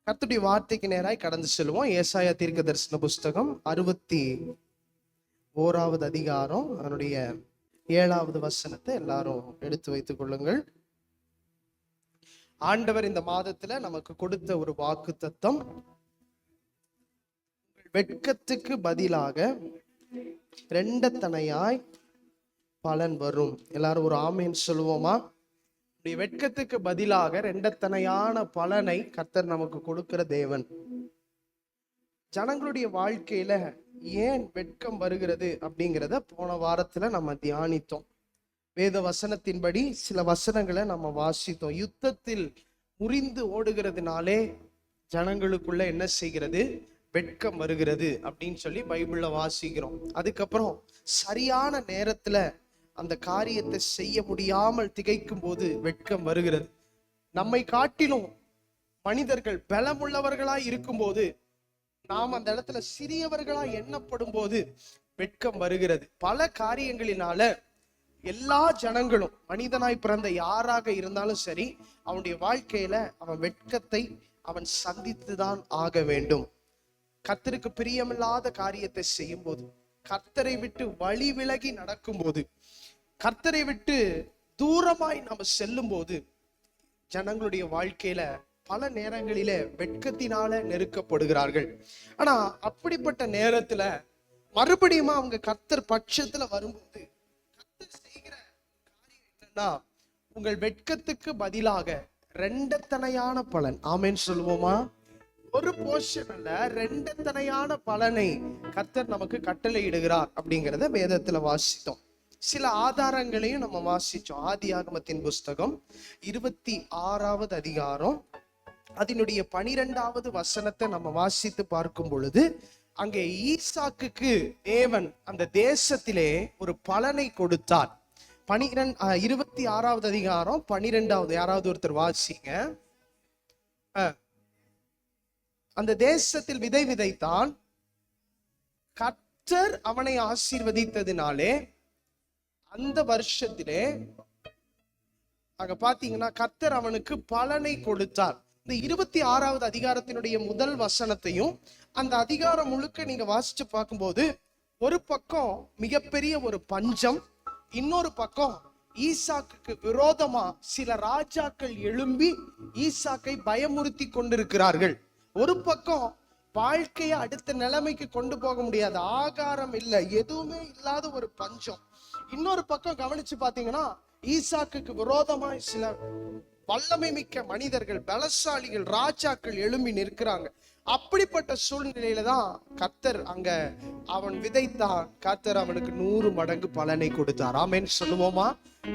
கர்த்தருடைய வார்த்தைக்கு நேராய் கடந்து செல்வோம். ஏசாயா தீர்க்க தரிசன புஸ்தகம் 61வது அதிகாரம் அதனுடைய 7வது வசனத்தை எல்லாரும் எடுத்து வைத்துக் கொள்ளுங்கள். ஆண்டவர் இந்த மாதத்துல நமக்கு கொடுத்த ஒரு வாக்கு தத்தம், வெட்கத்துக்கு பதிலாக ரெண்டத்தனையாய் பலன் வரும். எல்லாரும் ஒரு ஆமேன் சொல்லுவோமா? வெட்கத்துக்கு பதிலாக ரெண்டத்தனையான பலனை கர்த்தர் நமக்கு கொடுக்கிற தேவன். ஜனங்களுடைய வாழ்க்கையில ஏன் வெட்கம் வருகிறது அப்படிங்கிறத போன வாரத்துல நம்ம தியானித்தோம். வேத வசனத்தின்படி சில வசனங்களை நம்ம வாசித்தோம். யுத்தத்தில் முறிந்து ஓடுகிறதுனாலே ஜனங்களுக்குள்ள என்ன செய்கிறது? வெட்கம் வருகிறது அப்படின்னு சொல்லி பைபிள்ல வாசிக்கிறோம். அதுக்கப்புறம் சரியான நேரத்துல அந்த காரியத்தை செய்ய முடியாமல் திகைக்கும் போது வெட்கம் வருகிறது. நம்மை காட்டிலும் மனிதர்கள் பலமுள்ளவர்களாய் இருக்கும்போது, நாம் அந்த இடத்துல சிறியவர்களா எண்ணப்படும் போது வெட்கம் வருகிறது. பல காரியங்களினால எல்லா ஜனங்களும், மனிதனாய் பிறந்த யாராக இருந்தாலும் சரி, அவனுடைய வாழ்க்கையில அவன் வெட்கத்தை அவன் சந்தித்துதான் ஆக வேண்டும். கர்த்தருக்கு பிரியமில்லாத காரியத்தை செய்யும் போது, கர்த்தரை விட்டு வழி விலகி நடக்கும் போது, கர்த்தரை விட்டு தூரமாய் நம்ம செல்லும் போது, ஜனங்களுடைய வாழ்க்கையில பல நேரங்களில வெட்கத்தினால நெருக்கப்படுகிறார்கள். ஆனா அப்படிப்பட்ட நேரத்துல மறுபடியும் அவங்க கர்த்தர் பட்சத்துல வரும்போது கர்த்தர் செய்கிற காரியம் என்னன்னா, உங்கள் வெட்கத்துக்கு பதிலாக ரெண்டத்தனையான பலன். ஆமேன் சொல்லுவோமா? ஒரு போர்ஷன் அல்ல, ரெண்டத்தனையான பலனை கர்த்தர் நமக்கு கட்டளை இடுகிறார் அப்படிங்கிறத வேதத்துல வாசித்தோம். சில ஆதாரங்களையும் நம்ம வாசிச்சோம். ஆதியாகமத்தின் புஸ்தகம் 26வது அதிகாரம் அதனுடைய 12வது வசனத்தை நம்ம வாசித்து பார்க்கும் பொழுது, அங்கே ஈசாக்குக்கு தேவன் அந்த தேசத்திலே ஒரு பலனை கொடுத்தார். 26வது அதிகாரம் 12வது, யாராவது ஒருத்தர் வாசிங்க. அந்த தேசத்தில் விதை விதைத்தான், கர்த்தர் அவனை ஆசீர்வதித்ததினாலே அந்த வருஷத்திலே அங்க பாத்தீங்கன்னா கர்த்தர் அவனுக்கு பலனை கொடுத்தார். இந்த 26வது அதிகாரத்தினுடைய முதல் வசனத்தையும் அந்த அதிகாரம் முழுக்க நீங்க வாசிச்சு பார்க்கும்போது, ஒரு பக்கம் மிகப்பெரிய ஒரு பஞ்சம், இன்னொரு பக்கம் ஈசாக்குக்கு விரோதமா சில ராஜாக்கள் எழும்பி ஈசாக்கை பயமுறுத்தி கொண்டிருக்கிறார்கள். ஒரு பக்கம் வாழ்க்கையை அடுத்த நிலைமைக்கு கொண்டு போக முடியாது, ஆகாரம் இல்லை, எதுவுமே இல்லாத ஒரு பஞ்சம். இன்னொரு பக்கம் கவனிச்சு பாத்தீங்கன்னா, ஈசாக்குக்கு விரோதமாய் சில வல்லமை மிக்க மனிதர்கள், பலசாலிகள், ராஜாக்கள் எழும்பி நிற்கிறாங்க. அப்படிப்பட்ட சூழ்நிலையில தான் கர்த்தர் அங்க அவன் விதைத்தான், கர்த்தர் அவனுக்கு 100 மடங்கு பலனை கொடுத்தார். ஆமென் சொல்லுவோமா?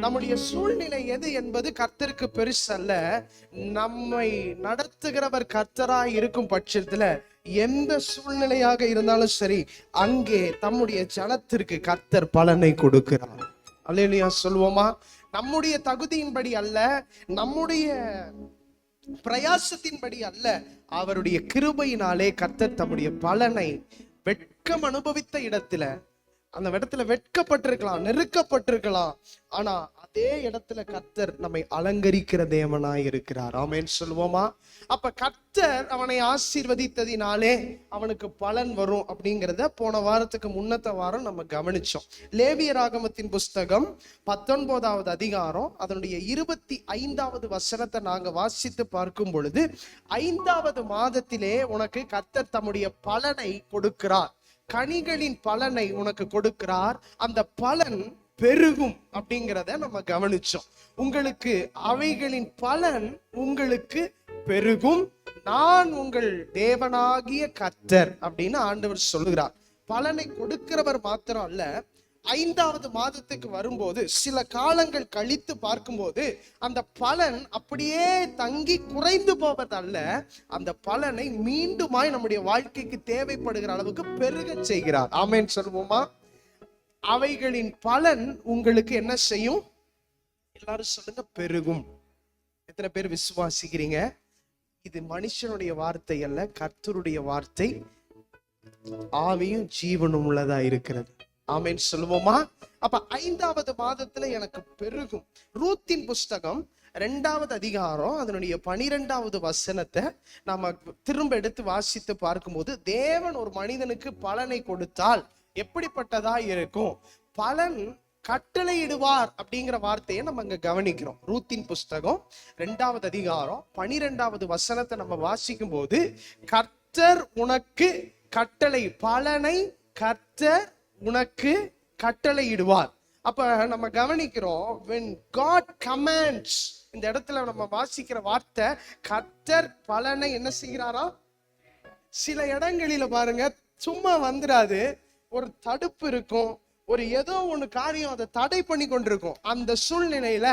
நம்முடைய சூழ்நிலை எது என்பது கர்த்தருக்கு பெருசல்ல. நம்மை நடத்துகிறவர் கர்த்தராய் இருக்கும் பட்சத்துல எந்த சூழ்நிலையாக இருந்தாலும் சரி, அங்கே தம்முடைய ஜனத்திற்கு கர்த்தர் பலனை கொடுக்கிறார். அல்லேலூயா சொல்லுவோமா? நம்முடைய தகுதியின்படி அல்ல, நம்முடைய பிரயாசத்தின்படி அல்ல, அவருடைய கிருபையினாலே கர்த்தர் தம்முடைய பலனை வெட்கம் அனுபவித்த இடத்துல, அந்த இடத்துல வெட்கப்பட்டிருக்கலாம், நெருக்கப்பட்டிருக்கலாம், ஆனா அதே இடத்துல கர்த்தர் நம்மை அலங்கரிக்கிற தேவனாய் இருக்கிறார். ஆமென் சொல்லுவோமா? அப்ப கர்த்தர் அவனை ஆசீர்வதித்ததினாலே அவனுக்கு பலன் வரும் அப்படிங்கிறத போன வாரத்துக்கு முன்னத்த வாரம் நம்ம கவனிச்சோம். லேவியராகமத்தின் புஸ்தகம் 19வது அதிகாரம் அதனுடைய 25வது வசனத்தை நாங்க வாசித்து பார்க்கும் பொழுது, 5வது மாதத்திலே உனக்கு கர்த்தர் தம்முடைய பலனை கொடுக்கிறார், கனிகளின் பலனை உனக்கு கொடுக்கிறார், அந்த பலன் பெருகும் அப்படிங்கிறத நம்ம கவனிச்சோம். உங்களுக்கு அவைகளின் பலன் உங்களுக்கு பெருகும், நான் உங்கள் தேவனாகிய கர்த்தர் அப்படின்னு ஆண்டவர் சொல்லுகிறார். பலனை கொடுக்கிறவர் மாத்திரம் அல்ல, 5வது மாதத்துக்கு வரும்போது சில காலங்கள் கழித்து பார்க்கும்போது அந்த பலன் அப்படியே தங்கி குறைந்து போவதல்ல, அந்த பலனை மீண்டுமாய் நம்முடைய வாழ்க்கைக்கு தேவைப்படுகிற அளவுக்கு பெருக செய்கிறார். ஆமென் சொல்லுவோமா? அவைகளின் பலன் உங்களுக்கு என்ன செய்யும்? எல்லாரும் சொல்லுங்க, பெருகும். எத்தனை பேர் விசுவாசிக்கிறீங்க? இது மனுஷனுடைய வார்த்தை அல்ல, கர்த்தருடைய வார்த்தை, ஆவியும் ஜீவனும் உள்ளதா இருக்கிறது. ஆமென் சொல்லுவோமா? அப்ப 5வது மாதத்துல எனக்கு பெருகும். ரூத்தின் புஸ்தகம் 2வது அதிகாரம் அதனுடைய 12வது வசனத்தை நாம திரும்ப எடுத்து வாசித்து பார்க்கும்போது, தேவன் ஒரு மனிதனுக்கு பலனை கொடுத்தால் எப்படிப்பட்டதா இருக்கும்? பலன் கட்டளையிடுவார் அப்படிங்கிற வார்த்தையை நம்ம அங்க கவனிக்கிறோம். ரூத்தின் புஸ்தகம் 2வது அதிகாரம் 12வது வசனத்தை நம்ம வாசிக்கும் போது, கர்த்தர் உனக்கு கட்டளை, பலனை கர்த்தர் உனக்கு கட்டளையிடுவார். அப்ப நம்ம கவனிக்கிறோம், when God commands, இந்த இடத்துல நம்ம வாசிக்கிற வார்த்தை கர்த்தர் பலனை என்ன செய்கிறாரா? சில இடங்களில பாருங்க, சும்மா வந்துடாது, ஒரு தடுப்பு இருக்கும், ஒரு ஏதோ ஒண்ணு காரியம் அதை தடை பண்ணி கொண்டிருக்கும். அந்த சூழ்நிலையில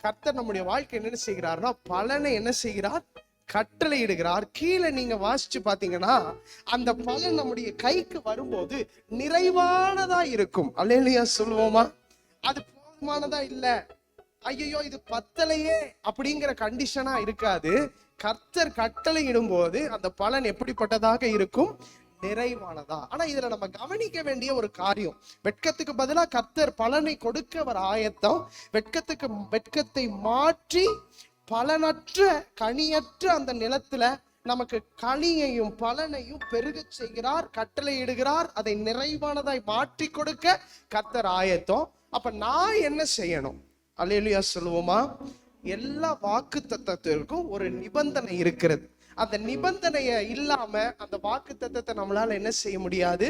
கர்த்தர் நம்முடைய வாழ்க்கை என்ன செய்கிறார்னா, பலனை என்ன செய்கிறார்? கட்டளை இடுகிறார். கீழே நீங்க வாசிச்சு பாத்தீங்கன்னா, அந்த பலன் நம்முடைய கைக்கு வரும்போது நிறைவானதா இருக்கும். அல்லேலூயா சொல்லுவோமா? அது போதுமானதா இல்ல, ஐயோ இது பத்தலையே அப்படிங்கிற கண்டிஷனா இருக்காது. கர்த்தர் கட்டளை இடும்போது அந்த பலன் எப்படிப்பட்டதாக இருக்கும்? நிறைவானதா. ஆனா இதுல நம்ம கவனிக்க வேண்டிய ஒரு காரியம், வெட்கத்துக்கு பதிலா கர்த்தர் பலனை கொடுக்க அவர் ஆயத்தம். வெட்கத்தை மாற்றி பலனற்ற கனியற்ற அந்த நிலத்துல நமக்கு கனியையும் பலனையும் பெருக செய்கிறார், கட்டளை இடுகிறார். அதை நிறைவானதாய் மாற்றி கொடுக்க கர்த்தர் ஆயத்தம். அப்ப நான் என்ன செய்யணும்? அல்லேலூயா சொல்லுவோமா? எல்லா வாக்குத்தத்தத்திற்கும் ஒரு நிபந்தனை இருக்கிறது. அந்த நிபந்தனைய இல்லாம அந்த வாக்குத்தத்தத்தை நம்மளால என்ன செய்ய முடியாது?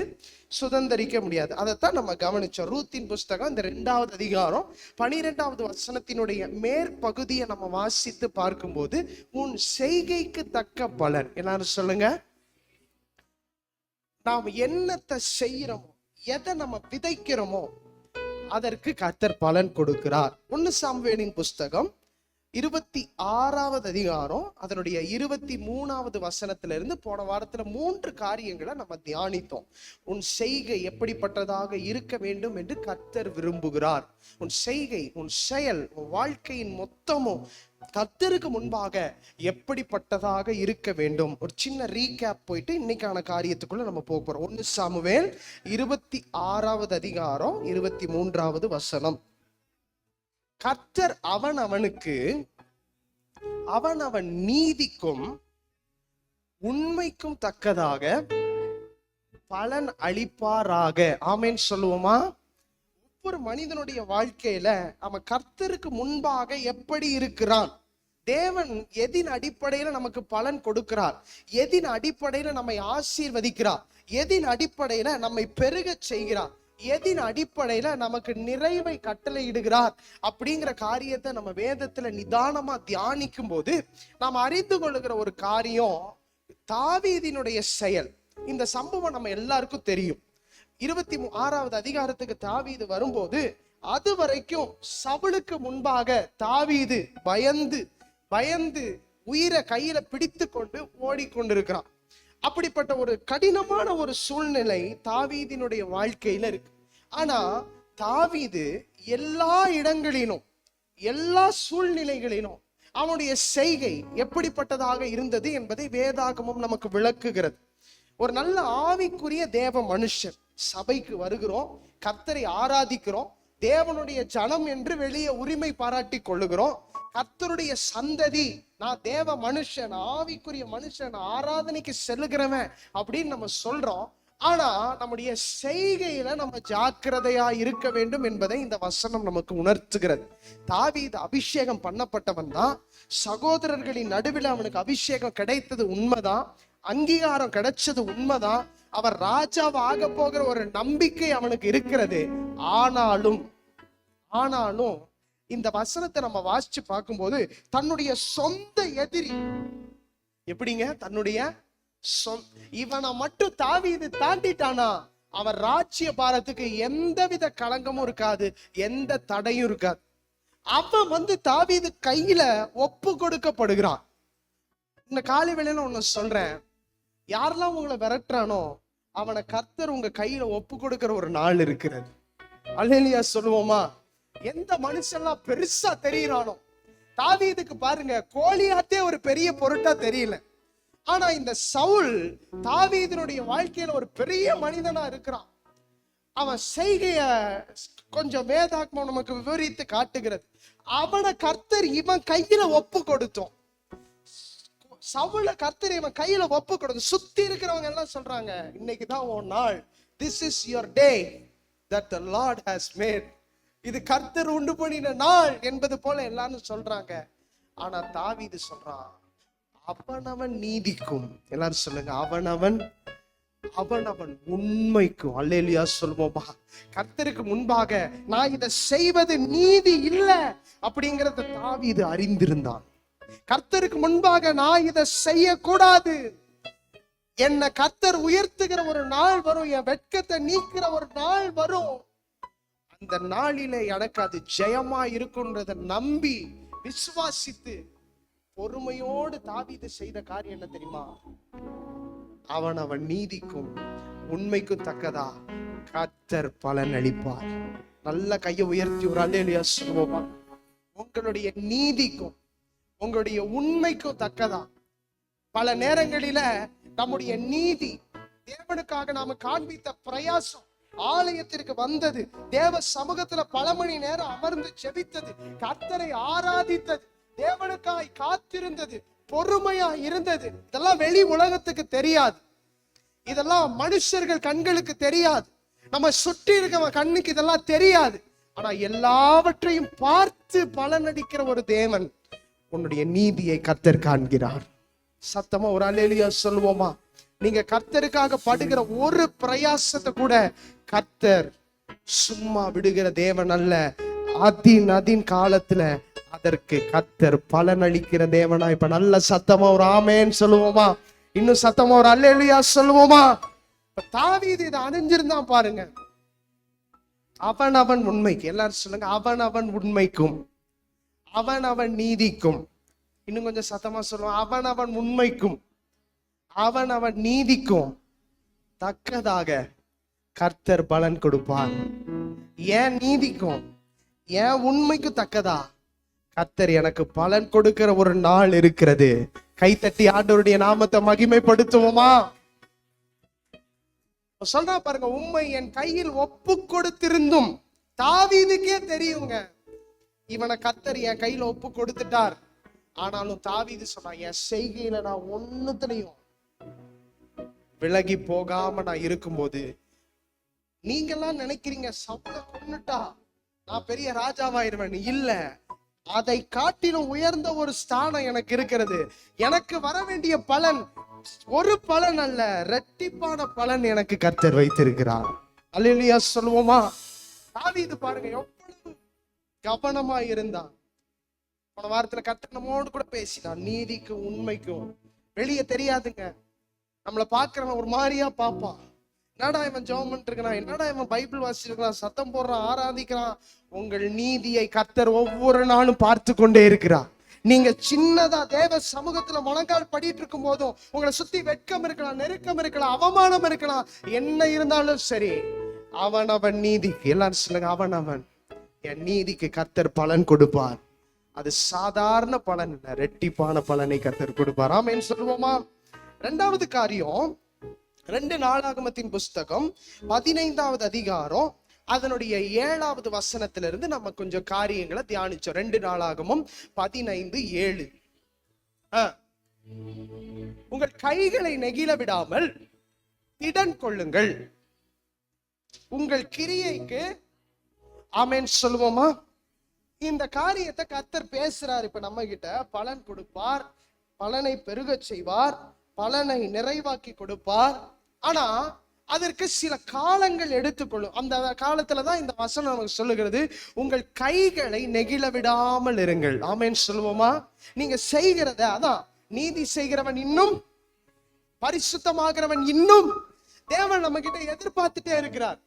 சுதந்திரிக்க முடியாது. அதைத்தான் நம்ம கவனிச்சோம். ரூத்தின் புஸ்தகம் இந்த 2வது அதிகாரம் 12வது வசனத்தினுடைய மேற்பகுதியை நம்ம வாசித்து பார்க்கும்போது, உன் செய்கைக்கு தக்க பலன். எல்லாரும் சொல்லுங்க. நாம் என்னத்தை செய்யறோமோ, எதை நம்ம விதைக்கிறோமோ அதற்கு கர்த்தர் பலன் கொடுக்கிறார். 1 சாமுவேலின் புஸ்தகம் 26வது அதிகாரம் அதனுடைய 23வது வசனத்திலிருந்து போன வாரத்துல 3 காரியங்களை நம்ம தியானித்தோம். உன் செய்கை எப்படிப்பட்டதாக இருக்க வேண்டும் என்று கர்த்தர் விரும்புகிறார். உன் செய்கை, உன் செயல், உன் வாழ்க்கையின் மொத்தமும் கர்த்தருக்கு முன்பாக எப்படிப்பட்டதாக இருக்க வேண்டும். ஒரு சின்ன ரீகேப் போயிட்டு இன்னைக்கான காரியத்துக்குள்ள நம்ம போக போறோம். 1 சாமுவேல் 26வது அதிகாரம் 23வது வசனம். கர்த்தர் அவனுக்கு அவன் நீதிக்கும் உண்மைக்கும் தக்கதாக பலன் அளிப்பாராக. ஆமென் சொல்லுவோமா? ஒவ்வொரு மனிதனுடைய வாழ்க்கையில அவன் கர்த்தருக்கு முன்பாக எப்படி இருக்கிறான், தேவன் எதின் அடிப்படையில நமக்கு பலன் கொடுக்கிறார், எதின் அடிப்படையில நம்மை ஆசீர்வதிக்கிறார், எதின் அடிப்படையில நம்மை பெருக செய்கிறார், எதின் அடிப்படையில நமக்கு நிறைவை கட்டளை இடுகிறார் அப்படிங்கிற காரியத்தை நம்ம வேதத்துல நிதானமா தியானிக்கும் போது நாம் அறிந்து கொள்ளுகிற ஒரு காரியம், தாவீதினுடைய செயல். இந்த சம்பவம் நம்ம எல்லாருக்கும் தெரியும். 26வது அதிகாரத்துக்கு தாவீது வரும்போது, அது வரைக்கும் சவுலுக்கு முன்பாக தாவீது பயந்து உயிரை கையில பிடித்து கொண்டு ஓடிக்கொண்டிருக்கிறான். அப்படிப்பட்ட ஒரு கடினமான ஒரு சூழ்நிலை தாவீதினுடைய வாழ்க்கையில இருக்கு. ஆனா தாவீது எல்லா இடங்களிலும் எல்லா சூழ்நிலைகளிலும் அவனுடைய செய்கை எப்படிப்பட்டதாக இருந்தது என்பதை வேதாகமம் நமக்கு விளக்குகிறது. ஒரு நல்ல ஆவிக்குரிய தேவ மனுஷன், சபைக்கு வருகிறோம், கர்த்தரை ஆராதிக்கிறோம், தேவனுடைய ஜனம் என்று வெளியே உரிமை பாராட்டி கொள்ளுகிறோம், கர்த்தருடைய சந்ததி, நான் தேவ மனுஷன், ஆவிக்குரிய மனுஷன், ஆராதனைக்கு செல்லுகிறவன் அப்படின்னு நம்ம சொல்றோம். ஆனா நம்முடைய செய்கையில நம்ம ஜாக்கிரதையா இருக்க வேண்டும் என்பதை இந்த வசனம் நமக்கு உணர்த்துகிறது. தாவீது அபிஷேகம் பண்ணப்பட்டவன் தான், சகோதரர்களின் நடுவில் அவனுக்கு அபிஷேகம் கிடைத்தது உண்மைதான், அங்கீகாரம் கிடைச்சது உண்மைதான், அவர் ராஜாவா ஆக போகிற ஒரு நம்பிக்கை அவனுக்கு இருக்கிறது. ஆனாலும் இந்த வசனத்தை நம்ம வாசிச்சு பார்க்கும்போது தன்னுடைய சொந்த எதிரி எப்படிங்க, தன்னுடைய இவனை மட்டும் தாவீது தாண்டிட்டானா அவன் ராஜ்ய பாரத்துக்கு எந்தவித களங்கமும் இருக்காது, எந்த தடையும் இருக்காது. அவன் தாவீது கையில ஒப்பு கொடுக்கப்படுகிறான். இந்த காலை வேளையில ஒண்ணு சொல்றேன், யாரெல்லாம் உங்களை விரட்டுறானோ அவனை கர்த்தர் உங்க கையில ஒப்பு கொடுக்கிற ஒரு நாள் இருக்கிறது. அல்லேலூயா சொல்லுவோமா? எந்த மனுஷன்லாம் பெருசா தெரியறானோ, தாவீதுக்கு பாருங்க கோலியாத்தே ஒரு பெரிய பொருட்டா தெரியல, ஆனா இந்த சவுல் தாவீதினுடைய வாழ்க்கையில ஒரு பெரிய மனிதனா இருக்கிறான். அவன் செய்கைய கொஞ்சம் வேதாகமம் நமக்கு விவரித்து காட்டுகிறது. அவனை கர்த்தர் இவன் கையில ஒப்பு கொடுத்தோம். சவுல கர்த்தர் இவன் கையில ஒப்பு கொடுத்து, சுத்தி இருக்கிறவங்க எல்லாம் சொல்றாங்க, இன்னைக்கு தான் உன் நாள், this is your day that the Lord has made. இது கர்த்தர் உண்டு பண்ணின நாள் என்பது போல எல்லாரும் சொல்றாங்க. ஆனா தாவீது சொல்றான், அவனவன் நீதிக்கும், எல்லாரும் சொல்லுங்க, அவனவன் உண்மைக்கும். அல்லேலூயா சொல்லுவோமா? கர்த்தருக்கு முன்பாக நான் இதை செய்வது நீதி இல்லை அப்படிங்கறத தாவீது அறிந்திருந்தான். கர்த்தருக்கு முன்பாக நான் இதை செய்யக்கூடாது, என்னை கர்த்தர் உயர்த்துகிற ஒரு நாள் வரும், என் வெட்கத்தை நீக்கிற ஒரு நாள் வரும், அந்த நாளிலே எனக்கு அது ஜெயமா இருக்குன்றத நம்பி விசுவாசித்து பொறுமையோடு தாவீது செய்த காரியம் என்ன தெரியுமா? அவன் நீதிக்கும் உண்மைக்கும் தக்கதா கர்த்தர் பலன் அளிப்பார். நல்ல கையை உயர்த்தி ஒரு அல்லேலூயா சொல்லுவோமா? உங்களுடைய நீதிக்கும் உங்களுடைய உண்மைக்கும் தக்கதா. பல நேரங்களில நம்முடைய நீதி, தேவனுக்காக நாம காண்பித்த பிரயாசம், ஆலயத்திற்கு வந்தது, தேவ சமூகத்துல பல மணி நேரம் அமர்ந்து ஜெபித்தது, கர்த்தரை ஆராதித்தது, தேவனுக்காய் காத்திருந்தது, பொறுமையா இருந்தது, இதெல்லாம் வெளி உலகத்துக்கு தெரியாது, இதெல்லாம் மனுஷர்கள் கண்களுக்கு தெரியாது, நம்ம சுற்றி இருக்கிற கண்ணுக்கு இதெல்லாம் தெரியாது. ஆனா எல்லாவற்றையும் பார்த்து பலனடிக்கிற ஒரு தேவன், உன்னுடைய நீதியை கர்த்தர் காண்கிறார். சத்தமா ஒரு அல்லேலூயா சொல்லுவோமா? நீங்க கர்த்தருக்காக படுகிற ஒரு பிரயாசத்தை கூட கர்த்தர் சும்மா விடுகிற தேவன் அல்ல. அதின் காலத்துல அதற்கு கர்த்தர் பலன் அளிக்கிற தேவனா. இப்ப நல்ல சத்தமா ஒரு ஆமேன்னு சொல்லுவோமா? இன்னும் சத்தமா ஒரு அல்லேலூயா சொல்லுவோமா? இப்ப தாவீது இதை அறிஞ்சிருந்தான் பாருங்க. அவன் உண்மைக்கு, எல்லாரும் சொல்லுங்க, அவன் உண்மைக்கும் அவன் நீதிக்கும். இன்னும் கொஞ்சம் சத்தமா சொல்லுவான், அவன் உண்மைக்கும் அவன் நீதிக்கும் தக்கதாக கர்த்தர் பலன் கொடுப்பார். ஏன் நீதிக்கும் ஏன் உண்மைக்கும் தக்கதா கர்த்தர் எனக்கு பலன் கொடுக்கிற ஒரு நாள் இருக்கிறது. கைத்தட்டி ஆண்டவருடைய நாமத்தை மகிமைப்படுத்துவோமா? சொல்றா பாருங்க, உண்மை என் கையில் ஒப்பு கொடுத்திருந்தும், தாவீதுக்கே தெரியுங்க இவனை கர்த்தர் என் கையில ஒப்பு கொடுத்துட்டார். ஆனாலும் தாவீது சொன்னா, என் செய்கையில நான் ஒண்ணுத்திலையும் விலகி போகாம நான் இருக்கும்போது, நீங்கெல்லாம் நினைக்கிறீங்க சவுல கொன்னுட்டா நான் பெரிய ராஜாவாயிருவேன். இல்ல, அதை காட்டிலும் உயர்ந்த ஒரு ஸ்தானம் எனக்கு இருக்கிறது. எனக்கு வர வேண்டிய பலன் ஒரு பலன் அல்ல, இரட்டிப்பான பலன் எனக்கு கர்த்தர் வைத்திருக்கிறார். அல்லேலூயா சொல்லுவோமா? தாவீது பாருங்க எவ்வளவு கவனமா இருந்தான். போன வாரத்துல கர்த்தர் நம்மோடு கூட பேசினான். நீதிக்கும் உண்மைக்கும் வெளியே தெரியாதுங்க. நம்மளை பாக்குறவன் ஒரு மாதிரியா பார்ப்பான். என்னடா இவன் ஜெபம் பண்ணிட்டு இருக்கான், என்னடா இவன் பைபிள் வாசிச்சிருக்கான், சத்தம் போடுறான், ஆராதிக்கிறான். உங்கள் நீதியை கர்த்தர் ஒவ்வொரு நாளும் பார்த்து கொண்டே இருக்கிறார். நீங்க சின்னதா தேவ சமூகத்துல முழங்கால் படிட்டு இருக்கும் போதும் உங்களை சுத்தி வெட்கம் இருக்கலாம், நெருக்கம் இருக்கலாம், அவமானம் இருக்கலாம், என்ன இருந்தாலும் சரி, அவன் நீதிக்கு, எல்லாரும் சொல்லுங்க, அவன் என் நீதிக்கு கர்த்தர் பலன் கொடுப்பார். அது சாதாரண பலன் இல்ல, ரெட்டிப்பான பலனை கர்த்தர் கொடுப்பார். ஆமென் சொல்லுவோமா? இரண்டாவது காரியம், 2 நாளாகமத்தின் புஸ்தகம் 15வது அதிகாரம் அதனுடைய 7வது வசனத்திலிருந்து நம்ம கொஞ்சம் காரியங்களை தியானிச்சோம். 2 நாளாகமம் 15:7. உங்கள் கைகளை நெகிழ விடாமல் திடன் கொள்ளுங்கள், உங்கள் கிரியைக்கு ஆமென் சொல்லுவோமா? இந்த காரியத்தை கர்த்தர் பேசுறார். இப்ப நம்ம கிட்ட பலன் கொடுப்பார், பலனை பெருக செய்வார், பலனை நிறைவாக்கி கொடுப்பார். ஆனா அதற்கு சில காலங்கள் எடுத்துக்கொள்ளும். அந்த காலத்துலதான் இந்த வசனம் நமக்கு சொல்லுகிறது, உங்கள் கைகளை நெகிழ விடாமல் இருங்கள். ஆமென் சொல்லுவோமா? நீங்க செய்கிறத, அதான் நீதி செய்கிறவன் இன்னும் பரிசுத்தமாகிறவன் இன்னும் தேவன் நம்ம கிட்ட எதிர்பார்த்துட்டே இருக்கிறார்.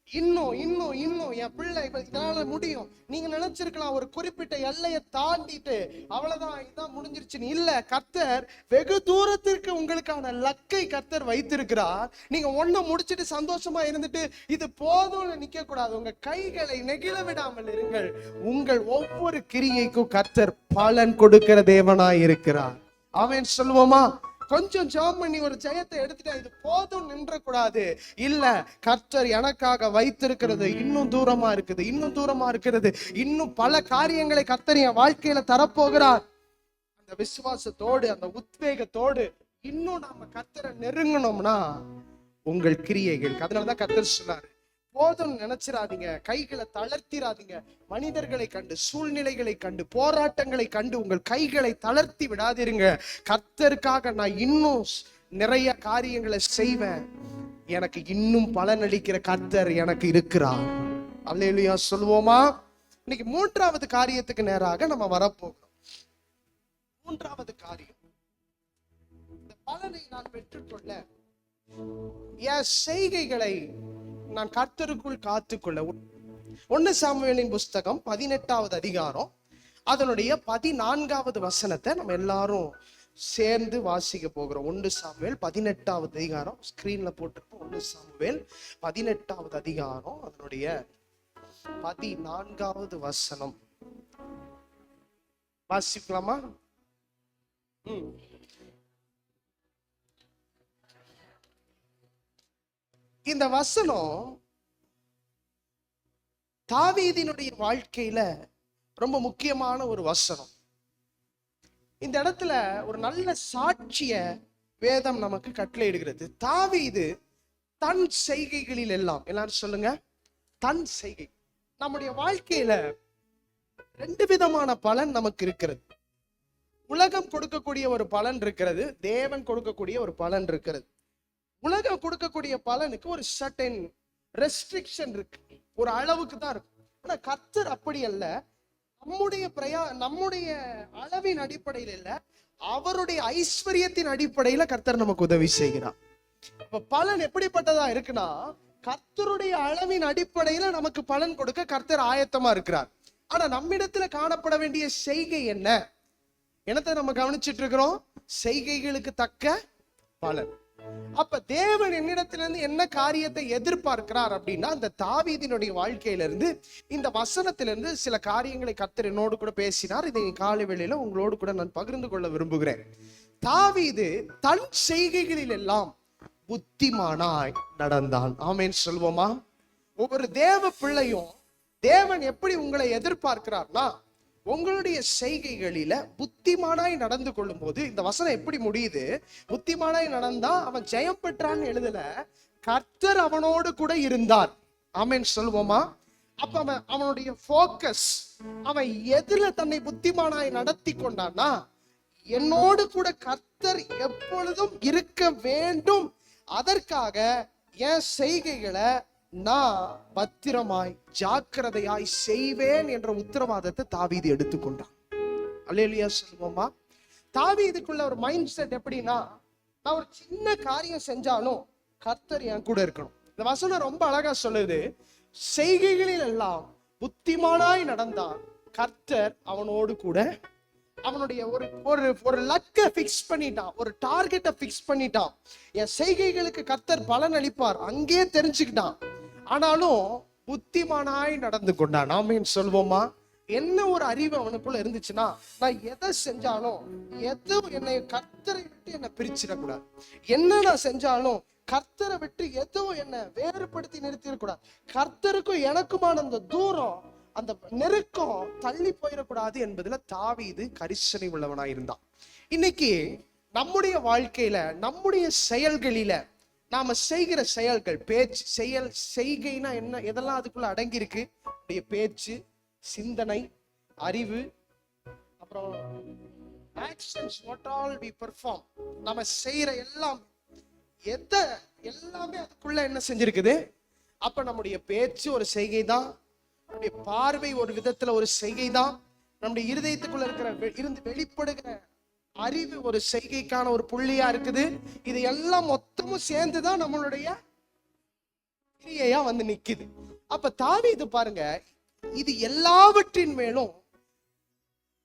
இன்னும் இன்னும் இன்னும் என் பிள்ளை இதனால முடியும். நீங்க நினைச்சிருக்கலாம் ஒரு குறிப்பிட்ட எல்லையை தாண்டிட்டு அவ்வளவுதான், இதான் முடிஞ்சிருச்சுன்னு. இல்ல, கர்த்தர் வெகு தூரத்திற்கு உங்களுக்கான லக்கை கர்த்தர் வைத்திருக்கிறார். நீங்க ஒண்ணு முடிச்சுட்டு சந்தோஷமா இருந்துட்டு இது போதும்னு நிக்க கூடாது. உங்க கைகளை நெகிழ விடாமல் இருங்கள். உங்கள் ஒவ்வொரு கிரியைக்கும் கர்த்தர் பலன் கொடுக்கிற தேவனாய் இருக்கிறார். ஆமென் சொல்லுவோமா? கொஞ்சம் ஜெபம் பண்ணி ஒரு ஜெயத்தை எடுத்துட்டா இது போதும் நின்ற கூடாது. இல்ல, கர்த்தர் எனக்காக வைத்திருக்கிறது இன்னும் தூரமா இருக்குது, இன்னும் தூரமா இருக்கிறது, இன்னும் பல காரியங்களை கர்த்தர் என் வாழ்க்கையில தரப்போகிறார். அந்த விசுவாசத்தோடு, அந்த உத்வேகத்தோடு இன்னும் நாம கர்த்தரை நெருங்கணும்னா உங்கள் கிரியைகள், அதனாலதான் கர்த்தர் சொன்னாரு, போதும் நினைச்சிடாதீங்க, கைகளை தளர்த்திராதீங்க. மனிதர்களை கண்டு, சூழ்நிலைகளை கண்டு, போராட்டங்களை கண்டு உங்கள் கைகளை தளர்த்தி விடாதிருங்க. கர்த்தருக்காக நான் இன்னும் நிறைய காரியங்களை செய்வேன், எனக்கு இன்னும் பலனளிக்கிற கர்த்தர் எனக்கு இருக்கிறார். அல்லேலூயா சொல்லுவோமா? இன்னைக்கு மூன்றாவது காரியத்துக்கு நேராக நம்ம வரப்போகிறோம். மூன்றாவது காரியம், இந்த பலனை நான் பெற்றுக்கொள்ள என் செய்கைகளை நான் கர்த்தருக்குள் காத்துக்கொள்ள. 1 சாமுவேலின் புஸ்தகம் 18வது அதிகாரம் அதனுடைய 14வது வசனத்தை நம்ம எல்லாரும் சேர்ந்து வாசிக்க போகிறோம். 1 சாமுவேல் 18வது அதிகாரம் ஸ்கிரீன்ல போட்டிருப்போம். 1 சாமுவேல் 18வது அதிகாரம் அதனுடைய 14வது வசனம் வாசிக்கலாமா? இந்த வசனம் தாவீதினுடைய வாழ்க்கையில ரொம்ப முக்கியமான ஒரு வசனம். இந்த இடத்துல ஒரு நல்ல சாட்சிய வேதம் நமக்கு கட்டளையிடுகிறது. தாவீது தன் செய்கைகளில் எல்லாம், எல்லாரும் சொல்லுங்க, தன் செய்கை. நம்முடைய வாழ்க்கையில 2 விதமான பலன் நமக்கு இருக்கிறது. உலகம் கொடுக்கக்கூடிய ஒரு பலன் இருக்கிறது, தேவன் கொடுக்கக்கூடிய ஒரு பலன் இருக்கிறது. உலகம் கொடுக்கக்கூடிய பலனுக்கு ஒரு சர்டன் ரெஸ்ட்ரிக்ஷன் இருக்கு, ஒரு அளவுக்கு தான் இருக்கு. ஆனா கர்த்தர் அப்படி அல்ல. நம்முடைய அளவின் அடிப்படையில் இல்ல, அவருடைய ஐஸ்வர்யத்தின் அடிப்படையில கர்த்தர் நமக்கு உதவி செய்கிறார். இப்ப பலன் எப்படிப்பட்டதா இருக்குன்னா, கர்த்தருடைய அளவின் அடிப்படையில நமக்கு பலன் கொடுக்க கர்த்தர் ஆயத்தமா இருக்கிறார். ஆனா நம்மிடத்துல காணப்பட வேண்டிய செய்கை என்ன? என்னத்தை நம்ம கவனிச்சிட்டு இருக்கிறோம்? செய்கைகளுக்கு தக்க பலன். அப்ப தேவன் என்னிடத்திலிருந்து என்ன காரியத்தை எதிர்பார்க்கிறார் அப்படின்னா, அந்த தாவீதினுடைய வாழ்க்கையிலிருந்து, இந்த வசனத்திலிருந்து சில காரியங்களை கர்த்தர் என்னோடு கூட பேசினார். இதை காலை வேளையில உங்களோடு கூட நான் பகிர்ந்து கொள்ள விரும்புகிறேன். தாவீது தன் செய்கைகளில் எல்லாம் புத்திமானாய் நடந்தான். ஆமென் சொல்வோமா? ஒவ்வொரு தேவ பிள்ளையும் தேவன் எப்படி உங்களை எதிர்பார்க்கிறார்னா, உங்களுடைய செய்கைகளில புத்திமானாய் நடந்து கொள்ளும் போது, இந்த வசனம் எப்படி முடியுது? புத்திமானாய் நடந்தா அவன் ஜெயம் பெற்றான்னு எழுதல, கர்த்தர் அவனோடு கூட இருந்தார். ஆமென் சொல்வோமா? அப்ப அவனுடைய போக்கஸ், அவன் எதுல தன்னை புத்திமானாய் நடத்தி கொண்டான்னா, என்னோடு கூட கர்த்தர் எப்பொழுதும் இருக்க வேண்டும், அதற்காக என் செய்கைகளை நான் பத்திரமாய் ஜாக்கிரதையாய் செய்வேன் என்ற உத்தரவாதத்தை தாவீது எடுத்துக்கொண்டான். அல்லேலூயா சொல்லுவோமா? தாவீதுக்குள்ள ஒரு மைண்ட் செட் எப்படின்னா, நான் ஒரு சின்ன காரியம் செஞ்சாலும் கர்த்தர் என் கூட இருக்கணும். இந்த வசனம் ரொம்ப அழகா சொல்லுது, செய்கைகளில் எல்லாம் புத்திமானாய் நடந்தான், கர்த்தர் அவனோடு கூட. அவனுடைய ஒரு லக்கை பிக்ஸ் பண்ணிட்டான், ஒரு டார்கெட்டை பிக்ஸ் பண்ணிட்டான். என் செய்கைகளுக்கு கர்த்தர் பலன் அளிப்பார் அங்கே தெரிஞ்சுக்கிட்டான். ஆனாலும் புத்திமானாய் நடந்து கொண்டான். ஆமென் சொல்வோமா? என்ன ஒரு அறிவு அவனுக்குள்ள இருந்துச்சுன்னா, நான் எதை செஞ்சாலும் எதுவும் என்னை கர்த்தரை விட்டு என்னை பிரிச்சிடக்கூடாது. என்ன நான் செஞ்சாலும் கர்த்தரை விட்டு எதுவும் என்னை வேறுபடுத்தி நிறுத்திடக்கூடாது. கர்த்தருக்கும் எனக்குமான அந்த தூரம், அந்த நெருக்கம் தள்ளி போயிடக்கூடாது என்பதுல தாவீது கரிசனை உள்ளவனாய் இருந்தான். இன்னைக்கு நம்முடைய வாழ்க்கையில, நம்முடைய செயல்களில, நாம செய்கிற செயல்கள், பேச்சு, செயல், செய்கைனா என்ன, எதெல்லாம் அதுக்குள்ள அடங்கி இருக்கு? பேச்சு, சிந்தனை, அறிவு, அப்புறம் actions, what all we perform, நாம செய்யற எல்லாம், எல்லாமே அதுக்குள்ள என்ன செஞ்சிருக்குது? அப்ப நம்முடைய பேச்சு ஒரு செய்கை தான், நம்முடைய பார்வை ஒரு விதத்துல ஒரு செய்கை தான், நம்முடைய இருதயத்துக்குள்ள இருக்கிற இருந்து வெளிப்படுகிற அறிவு ஒரு செய்கைக்கான ஒரு புள்ளியா இருக்குது. இது எல்லாம் மொத்தமும் சேர்ந்துதான் நம்மளுடைய கிரியையா வந்து நிக்குது. அப்ப தாவீது பாருங்க, இது எல்லாவற்றின் மேலும்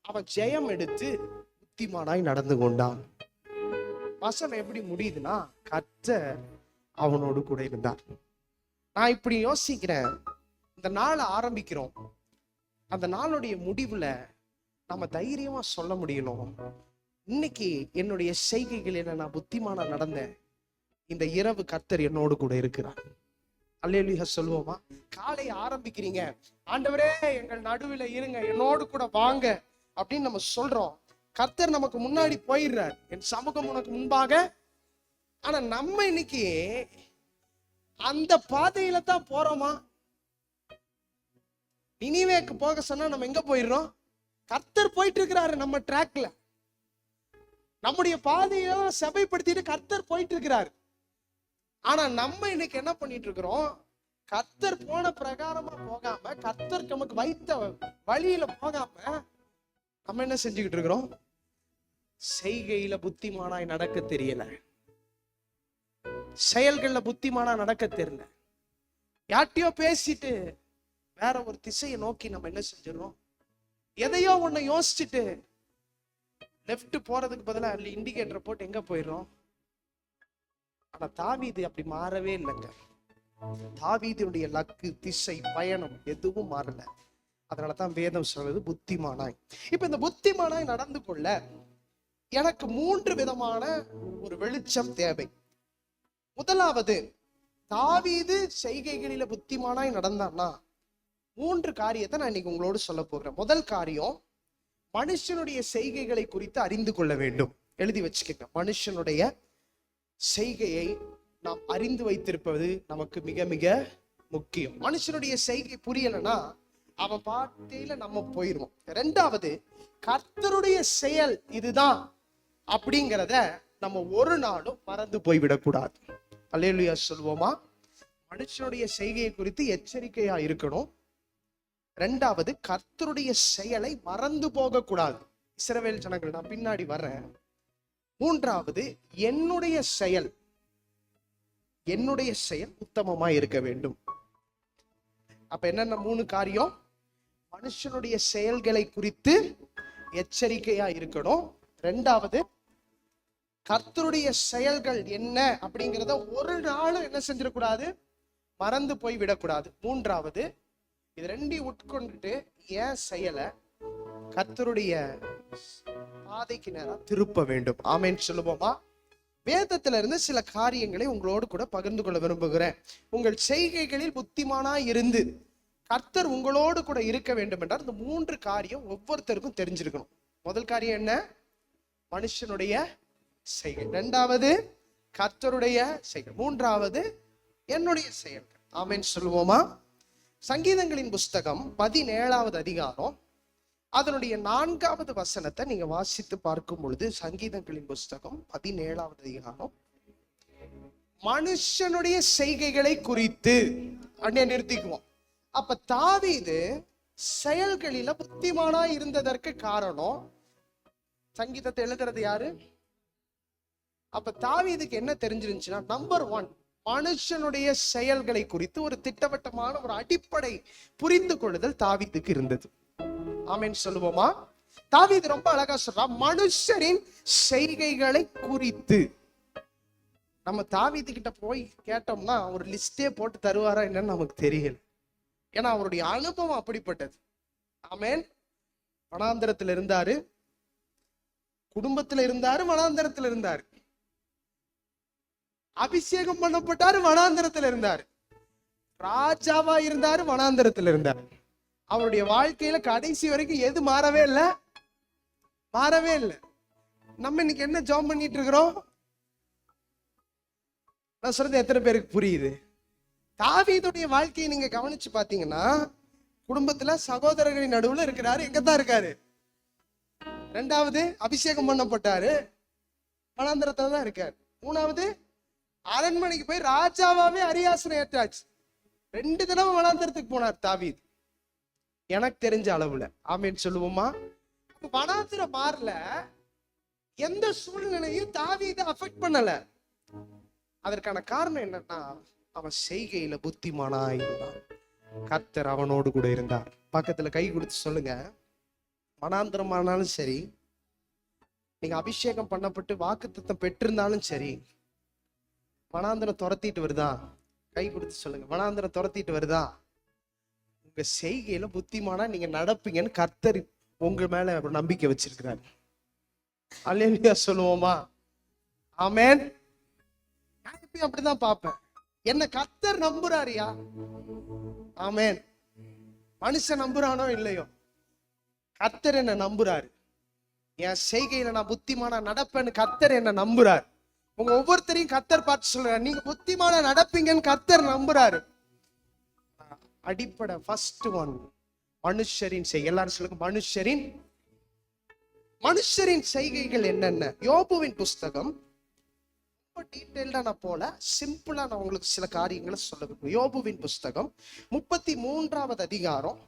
அவன் ஜெயம் எடுத்து புத்திமானாய் நடந்து கொண்டான். வசனம் எப்படி முடியுதுன்னா, கர்த்தர் அவனோடு கூட இருந்தார். நான் இப்படி யோசிக்கிறேன், இந்த நாளை ஆரம்பிக்கிறோம், அந்த நாளுடைய முடிவுல நம்ம தைரியமா சொல்ல முடியணும், இன்னைக்கு என்னுடைய செய்கைகளில் நான் புத்திமானா நடந்தேன். இந்த இரவு கர்த்தர் என்னோடு கூட இருக்கிறார். அல்லேலூயா சொல்லுவோமா? காலை ஆரம்பிக்கிறீங்க, ஆண்டவரே எங்கள் நடுவில் இருங்க, என்னோடு கூட வாங்க அப்படின்னு நம்ம சொல்றோம். கர்த்தர் நமக்கு முன்னாடி போயிடுறார், என் சமூகம் உனக்கு முன்பாக. ஆனா நம்ம இன்னைக்கு அந்த பாதையில தான் போறோமா? நினிவேக்கு போக சொன்னா நம்ம எங்க போயிடுறோம்? கர்த்தர் போயிட்டு இருக்கிறாரு நம்ம ட்ராக்ல, நம்முடைய பாதையை செவைப்படுத்திட்டு கர்த்தர் போயிட்டு இருக்கிறாரு. ஆனா நம்ம இன்னைக்கு என்ன பண்ணிட்டு இருக்கிறோம்? கர்த்தர் போன பிரகாரமா போகாம, கர்த்தர் நமக்கு வைத்த வழியில போகாம நம்ம என்ன செஞ்சுக்கிட்டு இருக்கிறோம்? செய்கையில புத்திமானாய் நடக்க தெரியல, செயல்கள்ல புத்திமானா நடக்க தெரியல. யார்ட்டையோ பேசிட்டு வேற ஒரு திசையை நோக்கி நம்ம என்ன செஞ்சிடறோம்? எதையோ ஒண்ணு யோசிச்சுட்டு லெஃப்ட் போறதுக்கு பதிலாக இண்டிகேட்டர் போட்டு எங்க போயிடுறோம்? ஆனா தாவீது அப்படி மாறவே இல்லைங்க. தாவீதுடைய லக்கு, திசை, பயணம் எதுவும் மாறல. அதனாலதான் வேதம் சொல்றது புத்திமானாய். இப்ப இந்த புத்திமானாய் நடந்து கொள்ள எனக்கு 3 விதமான ஒரு வெளிச்சம் தேவை. முதலாவது, தாவீது செய்கைகளில புத்திமானாய் நடந்தான்னா 3 காரியத்தை நான் இன்னைக்கு உங்களோடு சொல்ல போகிறேன். முதல் காரியம், மனுஷனுடைய செய்கைகளை குறித்து அறிந்து கொள்ள வேண்டும். எழுதி வச்சுக்கோங்க. மனுஷனுடைய செய்கையை நாம் அறிந்து வைத்திருப்பது நமக்கு மிக மிக முக்கியம். மனுஷனுடைய செய்கை புரியலைன்னா அவன் பாட்டையில நம்ம போயிடுவோம். இரண்டாவது, கர்த்தருடைய செயல் இதுதான் அப்படிங்கிறத நம்ம ஒரு நாளும் மறந்து போய்விடக்கூடாது. அல்லேலூயா சொல்லுவோமா? மனுஷனுடைய செய்கையை குறித்து எச்சரிக்கையா இருக்கணும். இரண்டாவது, கர்த்தருடைய செயலை மறந்து போக கூடாது. இஸ்ரவேல் ஜனங்கள், நான் பின்னாடி வர்றேன். மூன்றாவது, என்னுடைய செயல் உத்தமமா இருக்க வேண்டும். அப்ப என்னென்ன 3 காரியம்? மனுஷனுடைய செயல்களை குறித்து எச்சரிக்கையா இருக்கணும். இரண்டாவது, கர்த்தருடைய செயல்கள் என்ன அப்படிங்கிறத ஒரு நாளும் என்ன செஞ்சிடக்கூடாது? மறந்து போய் விடக்கூடாது. மூன்றாவது, இது 2 உட்கொண்டுட்டு என் செயலை கர்த்தருடைய பாதைக்கு நேரா திருப்ப வேண்டும். ஆமென் சொல்லுவோமா? வேதத்துல இருந்து சில காரியங்களை உங்களோடு கூட பகிர்ந்து கொள்ள விரும்புகிறேன். உங்கள் செய்கைகளில் புத்திமானா இருந்து கர்த்தர் உங்களோடு கூட இருக்க வேண்டும் என்றால் இந்த 3 காரியம் ஒவ்வொருத்தருக்கும் தெரிஞ்சிருக்கணும். முதல் காரியம் என்ன? மனுஷனுடைய செய்கை. இரண்டாவது, கர்த்தருடைய செய்கை. மூன்றாவது, என்னுடைய செயல்கள். ஆமென் சொல்லுவோமா? சங்கீதங்களின் புஸ்தகம் 17வது அதிகாரம் அதனுடைய 4வது வசனத்தை நீங்க வாசித்து பார்க்கும் பொழுது, சங்கீதங்களின் புஸ்தகம் 17வது அதிகாரம் மனுஷனுடைய செய்கைகளை குறித்து அண்ணே நிறுத்திக்குவோம். அப்ப தாவீது செயல்களில புத்திமானா இருந்ததற்கு காரணம், சங்கீதத்தை எழுதுறது யாரு? அப்ப தாவீதுக்கு என்ன தெரிஞ்சிருந்துச்சுன்னா, நம்பர் 1, மனுஷனுடைய செயல்களை குறித்து ஒரு திட்டவட்டமான ஒரு அடிப்படை புரிந்து கொள்ளுதல் தாவீதுக்கு இருந்தது. ஆமென் சொல்லுவோமா? தாவீது ரொம்ப அழகா சொல்றான், மனுஷரின் செய்கைகளை குறித்து. நம்ம தாவீது கிட்ட போய் கேட்டோம்னா ஒரு லிஸ்டே போட்டு தருவாரா என்னன்னு நமக்கு தெரியல. ஏன்னா அவருடைய அனுபவம் அப்படிப்பட்டது. ஆமென். வனாந்தரத்தில் இருந்தாரு, குடும்பத்துல இருந்தாரு, வனாந்தரத்தில் இருந்தாரு, அபிஷேகம் பண்ணப்பட்டாரு, வனாந்தரத்தில் இருந்தாரு, ராஜாவா இருந்தாரு, வனாந்தரத்தில் இருந்தாரு. அவருடைய வாழ்க்கையில கடைசி வரைக்கும் எது மாறவே இல்லை? மாறவே இல்லை. நம்ம இன்னைக்கு என்ன ஜாப் பண்ணிட்டு இருக்கிறோம்? நான் சொல்றது எத்தனை பேருக்கு புரியுது? தாவீதுடைய வாழ்க்கையை நீங்க கவனிச்சு பாத்தீங்கன்னா, குடும்பத்துல சகோதரர்களின் நடுவுல இருக்கிறாரு. எங்கதான் இருக்காரு? ரெண்டாவது, அபிஷேகம் பண்ணப்பட்டாரு, வனாந்தரத்துல தான் இருக்காரு. மூணாவது, அரண்மனைக்கு போய் ராஜாவாவே அரியாசனம் ஏற்றாச்சு. 2 தடவை வனாந்தரத்துக்கு போனார் தாவீது, எனக்கு தெரிஞ்ச அளவுல. ஆமென் சொல்லுவோமா? வனாந்தரம் மாறல, எந்த சூழ்நிலையும் தாவீதை அஃபெக்ட் பண்ணல. அதற்கான காரணம் என்னன்னா, அவன் செய்கையில புத்திமானா இருந்தான். கர்த்தர் அவனோடு கூட இருந்தார். பக்கத்துல கை கொடுத்து சொல்லுங்க, வனாந்தரமானாலும் சரி, நீங்க அபிஷேகம் பண்ணப்பட்டு வாக்குத்தத்தம் பெற்றிருந்தாலும் சரி, வனாந்தரம் துரத்திட்டு வருதா? கை கொடுத்து சொல்லுங்க, வனாந்தரம் துரத்திட்டு வருதா? உங்க செய்கையில புத்திமானா நீங்க நடப்பீங்கன்னு கர்த்தர் உங்க மேல ஒரு நம்பிக்கை வச்சிருக்கிறார். அல்லேலூயா சொல்லுவோமா? ஆமென். நான் எப்பயும் அப்படிதான் பார்ப்பேன். என்ன கர்த்தர் நம்புறாரியா? ஆமென். மனுஷன் நம்புறானோ இல்லையோ, கர்த்தர் என்ன நம்புறாரு. என் செய்கையில நான் புத்திமானா நடப்பேன்னு கர்த்தர் என்ன நம்புறாரு. உங்க ஒவ்வொருத்தரையும் கர்த்தர் பார்த்து சொல்றாரு, நீங்க புத்திமானா நடப்பீங்கன்னு கர்த்தர் நம்புறாரு. அடிப்படை ஃபர்ஸ்ட் ஒன் மனுஷரின் செய்கை. எல்லாரும் சொல்லுங்க, மனுஷரின் செய்கைகள் என்னென்ன? யோபுவின் புஸ்தகம் ரொம்ப டீடைல்டா நான் போல, சிம்பிளா நான் உங்களுக்கு சில காரியங்களை சொல்ல விரும்புகிறேன். யோபுவின் புஸ்தகம் 33வது அதிகாரம்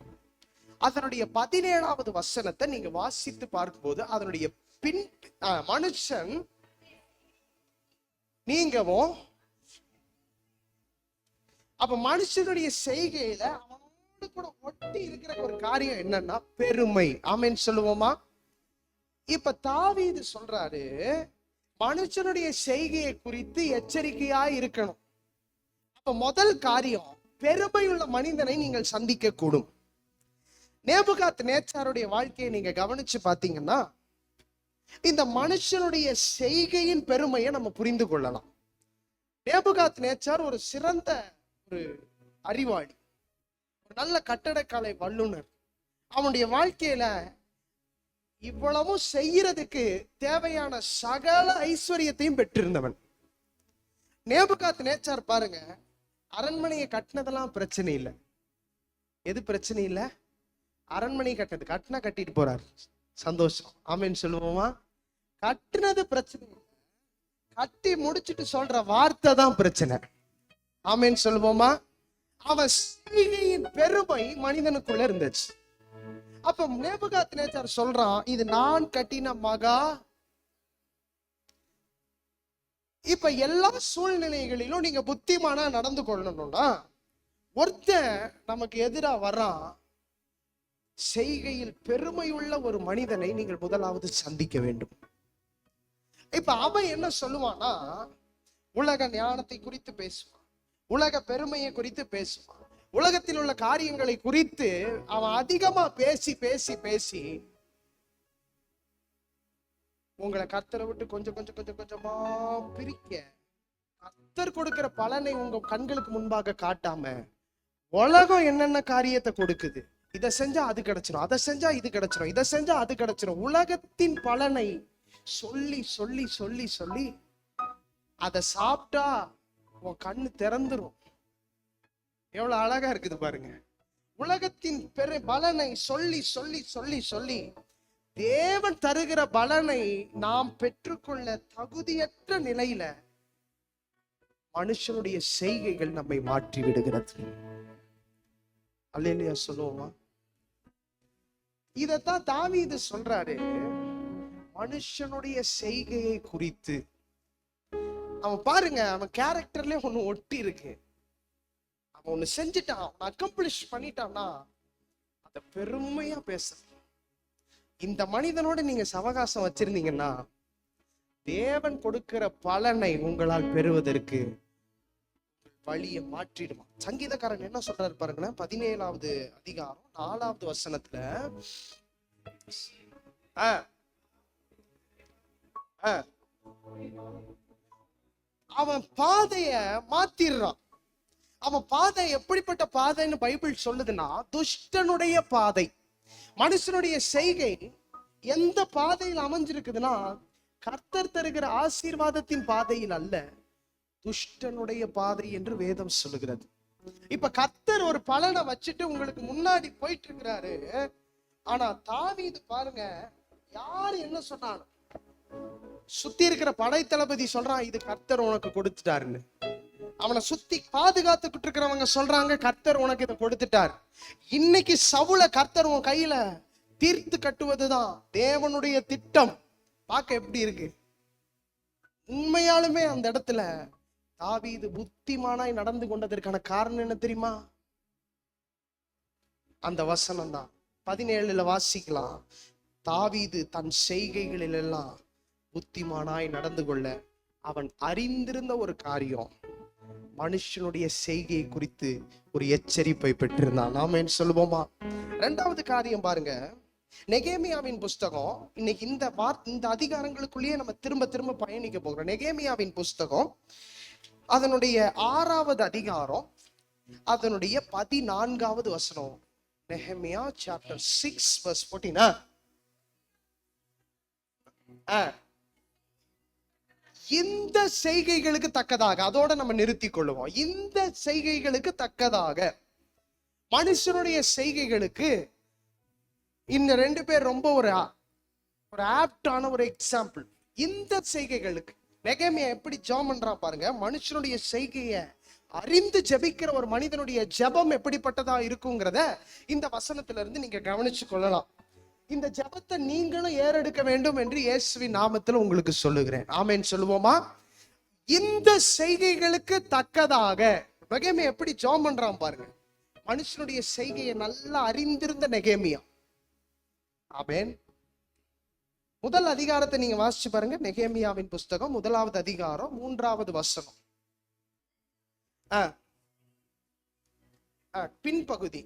அதனுடைய 17வது வசனத்தை நீங்க வாசித்து பார்க்கும்போது அதனுடைய மனுஷன் நீங்கவும், அப்ப மனுஷனுடைய செய்கையில அவனோடு கூட ஒட்டி இருக்கிற ஒரு காரியம் என்னன்னா பெருமை. ஆமென் சொல்லுவோமா? இப்ப தாவீது சொல்றாரு, மனுஷனுடைய செய்கையை குறித்து எச்சரிக்கையா இருக்கணும். அப்ப முதல் காரியம், பெருமையுள்ள மனிதனை நீங்கள் சந்திக்க கூடும். நேபுகாத்நேச்சாருடைய வாழ்க்கையை நீங்க கவனிச்சு பாத்தீங்கன்னா இந்த மனுஷனுடைய செய்கையின் பெருமையை நம்ம புரிந்து கொள்ளலாம். நேபுகாத்நேச்சார் ஒரு சிறந்த ஒரு அறிவாளி, ஒரு நல்ல கட்டடக்கலை வல்லுனர். அவனுடைய வாழ்க்கையில இவ்வளவும் செய்யறதுக்கு தேவையான சகல ஐஸ்வர்யத்தையும் பெற்றிருந்தவன். நேபுகாத்நேச்சார் பாருங்க, அரண்மனையை கட்டினதெல்லாம் பிரச்சனை இல்லை. எது பிரச்சனை இல்லை? அரண்மனை கட்டினா கட்டிட்டு போறாரு, சந்தோஷம். ஆமென் சொல்லுவோமா? கட்டினது பிரச்சனை இல்லை, கட்டி முடிச்சுட்டு சொல்ற வார்த்தை தான் பிரச்சனை. ஆமென் சொல்லுவோமா? அவன் செய்கையின் பெருமை மனிதனுக்குள்ள இருந்துச்சு. அப்ப நேபுகாத்நேச்சார் சொல்றான், இது நான் கட்டின மகா. இப்ப எல்லா சூழ்நிலைகளிலும் நீங்க புத்திமானா நடந்து கொள்ளணும்னா ஒருத்தன் நமக்கு எதிராக வர்றான், செய்கையில் பெருமையுள்ள ஒரு மனிதனை நீங்கள் முதலாவது சந்திக்க வேண்டும். இப்ப அவன் என்ன சொல்லுவானா, உலக ஞானத்தை குறித்து பேசுவான், உலக பெருமையை குறித்து பேசுவான், உலகத்தில் உள்ள காரியங்களை குறித்து அவன் அதிகமா பேசி பேசி பேசி உங்களை கர்த்தரை விட்டு கொஞ்சம் கொஞ்சம் கொஞ்சம் கொஞ்சமா பிரிக்க, கர்த்தர் கொடுக்கிற பலனை உங்க கண்களுக்கு முன்பாக காட்டாம உலகம் என்னென்ன காரியத்தை கொடுக்குது, இதை செஞ்சா அது கிடைச்சிடும், அதை செஞ்சா இது கிடைச்சிடும், இதை செஞ்சா அது கிடைச்சிடும், உலகத்தின் பலனை சொல்லி சொல்லி சொல்லி சொல்லி அதை சாப்பிட்டா உன் கண்ணு திறந்துரும். எவ்வளவு அழகா இருக்குது பாருங்க. உலகத்தின் பலனை சொல்லி சொல்லி சொல்லி சொல்லி தேவன் தருகிற பலனை நாம் பெற்றுக்கொள்ள தகுதியற்ற நிலையில மனுஷனுடைய செய்கைகள் நம்மை மாற்றி விடுகிறது. அல்லேலூயா சொல்லுவோமா? இதத்தான் தாவீது சொல்றாரு, மனுஷனுடைய செய்கையை குறித்து. அவன் பாருங்க, அவன் கேரக்டர்ல ஒண்ணு ஒட்டி இருக்கு. அவன் ஒண்ணு செஞ்சுட்டான், அவன் அக்கம்ப்ளிஷ் பண்ணிட்டான்னா அத பெருமையா பேச. இந்த மனிதனோட நீங்க சவகாசம் வச்சிருந்தீங்கன்னா தேவன் கொடுக்கிற பலனை உங்களால் பெறுவதற்கு வழியை மாற்றிடுவான். சங்கீதக்காரன் என்ன சொல்றாரு பாருங்களேன், 17வது அதிகாரம் 4வது வசனத்துல அவன் பாதைய மாத்திடுறான். அவன் பாதை எப்படிப்பட்ட பாதைன்னு பைபிள் சொல்லுதுன்னா, துஷ்டனுடைய பாதை. மனுஷனுடைய செய்கை எந்த பாதையில் அமைஞ்சிருக்குதுன்னா, கர்த்தர் தருகிற ஆசீர்வாதத்தின் பாதையில் அல்ல, துஷ்டனுடைய பாதை என்று வேதம் சொல்லுகிறது. இப்ப கர்த்தர் ஒரு பலனை வச்சுட்டு உங்களுக்கு முன்னாடி போயிட்டு இருக்கிறாரு. ஆனா தாவீது பாருங்க, யாரு என்ன சொன்னாலும் சுத்தி இருக்கிற படை தளபதி சொல்றான், இது கர்த்தர் உனக்கு கொடுத்துட்டாருன்னு. அவனை சுத்தி பாதுகாத்துக்கிட்டு இருக்கிறவங்க சொல்றாங்க, கர்த்தர் உனக்கு இதை கொடுத்துட்டார். இன்னைக்கு சவுல கர்த்தர் உன் கையில தீர்த்து கட்டுவதுதான் தேவனுடைய திட்டம். பார்க்க எப்படி இருக்கு? உண்மையாலுமே அந்த இடத்துல தாவீது புத்திமானாய் நடந்து கொண்டதற்கான காரணம் என்ன தெரியுமா? அந்த வசனம் தான் 17ல வாசிக்கலாம். தாவீது தன் செய்கைகளில் எல்லாம் புத்திமானாய் நடந்து கொள்ள அவன் அறிந்திருந்த ஒரு காரியம், மனுஷனுடைய செய்கையை குறித்து ஒரு எச்சரிப்பை பெற்றிருந்தான். நாம என்ன சொல்லுவோமா? 2வது காரியம் பாருங்க, நெகேமியாவின் புஸ்தகம் இன்னைக்கு இந்த அதிகாரங்களுக்குள்ளேயே நம்ம திரும்ப திரும்ப பயணிக்க போகிறோம். நெகேமியாவின் புஸ்தகம் அதனுடைய 6வது அதிகாரம் அதனுடைய 14வது வசனம். நெகேமியா chapter 6 verse 14. இந்த செய்கைகளுக்கு தக்கதாக, அதோட நம்ம நிறுத்தி கொள்ளுவோம். இந்த செய்கைகளுக்கு தக்கதாக, மனுஷனுடைய செய்கைகளுக்கு இந்த 2 பேர் ரொம்ப ஒரு ஆப்டான ஒரு எக்ஸாம்பிள். இந்த செய்கைகளுக்கு நெகேமியா எப்படி ஜெபம் பண்றான் பாருங்க. மனுஷனுடைய செய்கையை அறிந்து ஜெபிக்கிற ஒரு மனிதனுடைய ஜெபம் எப்படிப்பட்டதா இருக்குங்கிறத இந்த வசனத்துல இருந்து நீங்க கவனிச்சு கொள்ளலாம். இந்த ஜெபத்தை நீங்களும் ஏறெடுக்க வேண்டும் என்று இயேசுவின் நாமத்தில் உங்களுக்கு சொல்லுகிறேன். ஆமென் சொல்லுவோமா? இந்த செய்கைகளுக்கு தக்கதாக நெகேமியா எப்படி ஜெபம் பண்றான் பாருங்க. மனுஷனுடைய செய்கையை நல்லா அறிந்திருந்த நெகேமியா. ஆமென். முதல் அதிகாரத்தை நீங்க வாசிச்சு பாருங்க. நெகேமியாவின் புஸ்தகம் 1வது அதிகாரம் 3வது வசனம். பின்பகுதி.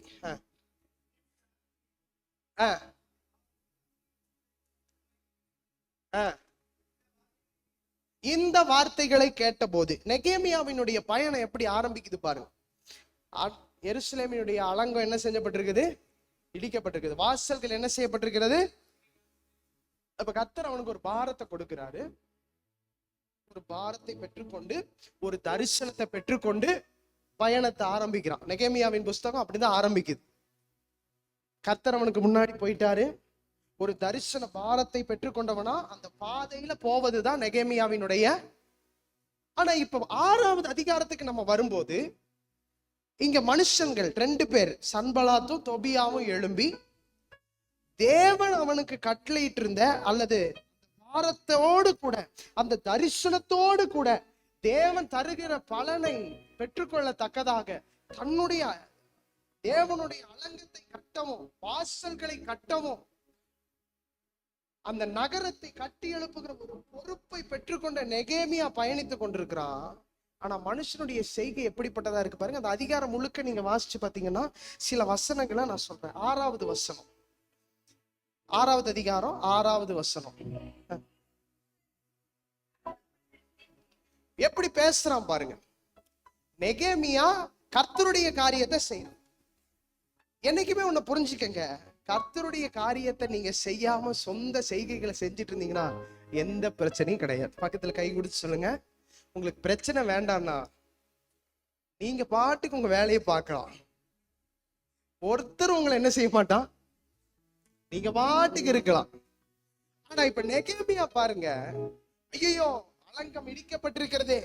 இந்த வார்த்தைகளை கேட்டபோது நெகேமியாவினுடைய பயணம் எப்படி ஆரம்பிக்குது பாருங்க. எருசலேமினுடைய அலங்கம் என்ன செஞ்சப்பட்டிருக்குது? இடிக்கப்பட்டிருக்குது. வாசல்கள் என்ன செய்யப்பட்டிருக்கிறது? அப்ப கர்த்தர் அவனுக்கு ஒரு பாரத்தை கொடுக்கிறாரு. ஒரு பாரத்தை பெற்றுக்கொண்டு, ஒரு தரிசனத்தை பெற்றுக்கொண்டு பயணத்தை ஆரம்பிக்கிறான். நெகேமியாவின் புஸ்தகம் அப்படிதான் ஆரம்பிக்குது. கர்த்தர் அவனுக்கு முன்னாடி போயிட்டாரு. ஒரு தரிசன பாரத்தை பெற்றுக்கொண்டவனா அந்த பாதையில போவதுதான் நெகேமியாவினுடைய. ஆனா இப்ப 6வது அதிகாரத்துக்கு நம்ம வரும்போது இங்க மனுஷங்கள் 2 பேர், சன்பலாத்தும் தொபியாவும் எழும்பி தேவன் அவனுக்கு கட்டளையிட்டு இருந்த அல்லது பாரத்தோடு கூட அந்த தரிசனத்தோடு கூட தேவன் தருகிற பலனை பெற்றுக்கொள்ளத்தக்கதாக தன்னுடைய தேவனுடைய அலங்கத்தை கட்டவும், வாசல்களை கட்டவும், அந்த நகரத்தை கட்டி எழுப்புகிற ஒரு பொறுப்பை பெற்றுக்கொண்ட நெகேமியா பயணித்துக் கொண்டிருக்கிறான். ஆனா மனுஷனுடைய செய்கை எப்படிப்பட்டதா இருக்கு பாருங்க. அந்த அதிகாரம் முழுக்க நீங்க வாசிச்சு பாத்தீங்கன்னா சில வசனங்களை நான் சொல்றேன். 6வது வசனம், 6வது அதிகாரம் 6வது வசனம். எப்படி பேசுறான் பாருங்க. நெகேமியா கர்த்தருடைய காரியத்தை செய்யணும். என்னைக்குமே ஒண்ணு புரிஞ்சுக்கங்க, கர்த்தருடைய காரியத்தை நீங்க செய்யாம சொந்த செய்கைகளை செஞ்சுட்டு இருந்தீங்கன்னா எந்த பிரச்சனையும் கிடையாது. பக்கத்துல கை கொடுத்து சொல்லுங்க, உங்களுக்கு பிரச்சனை வேண்டாம்னா நீங்க பாட்டுக்கு உங்க வேலையை பார்க்கலாம். ஒருத்தர் உங்களை என்ன செய்ய மாட்டான், நீங்க பாட்டுக்கு இருக்கலாம். ஆனா இப்ப நெகேமியா பாருங்க, ஐயோ அலங்கம் இடிக்கப்பட்டிருக்கிறது,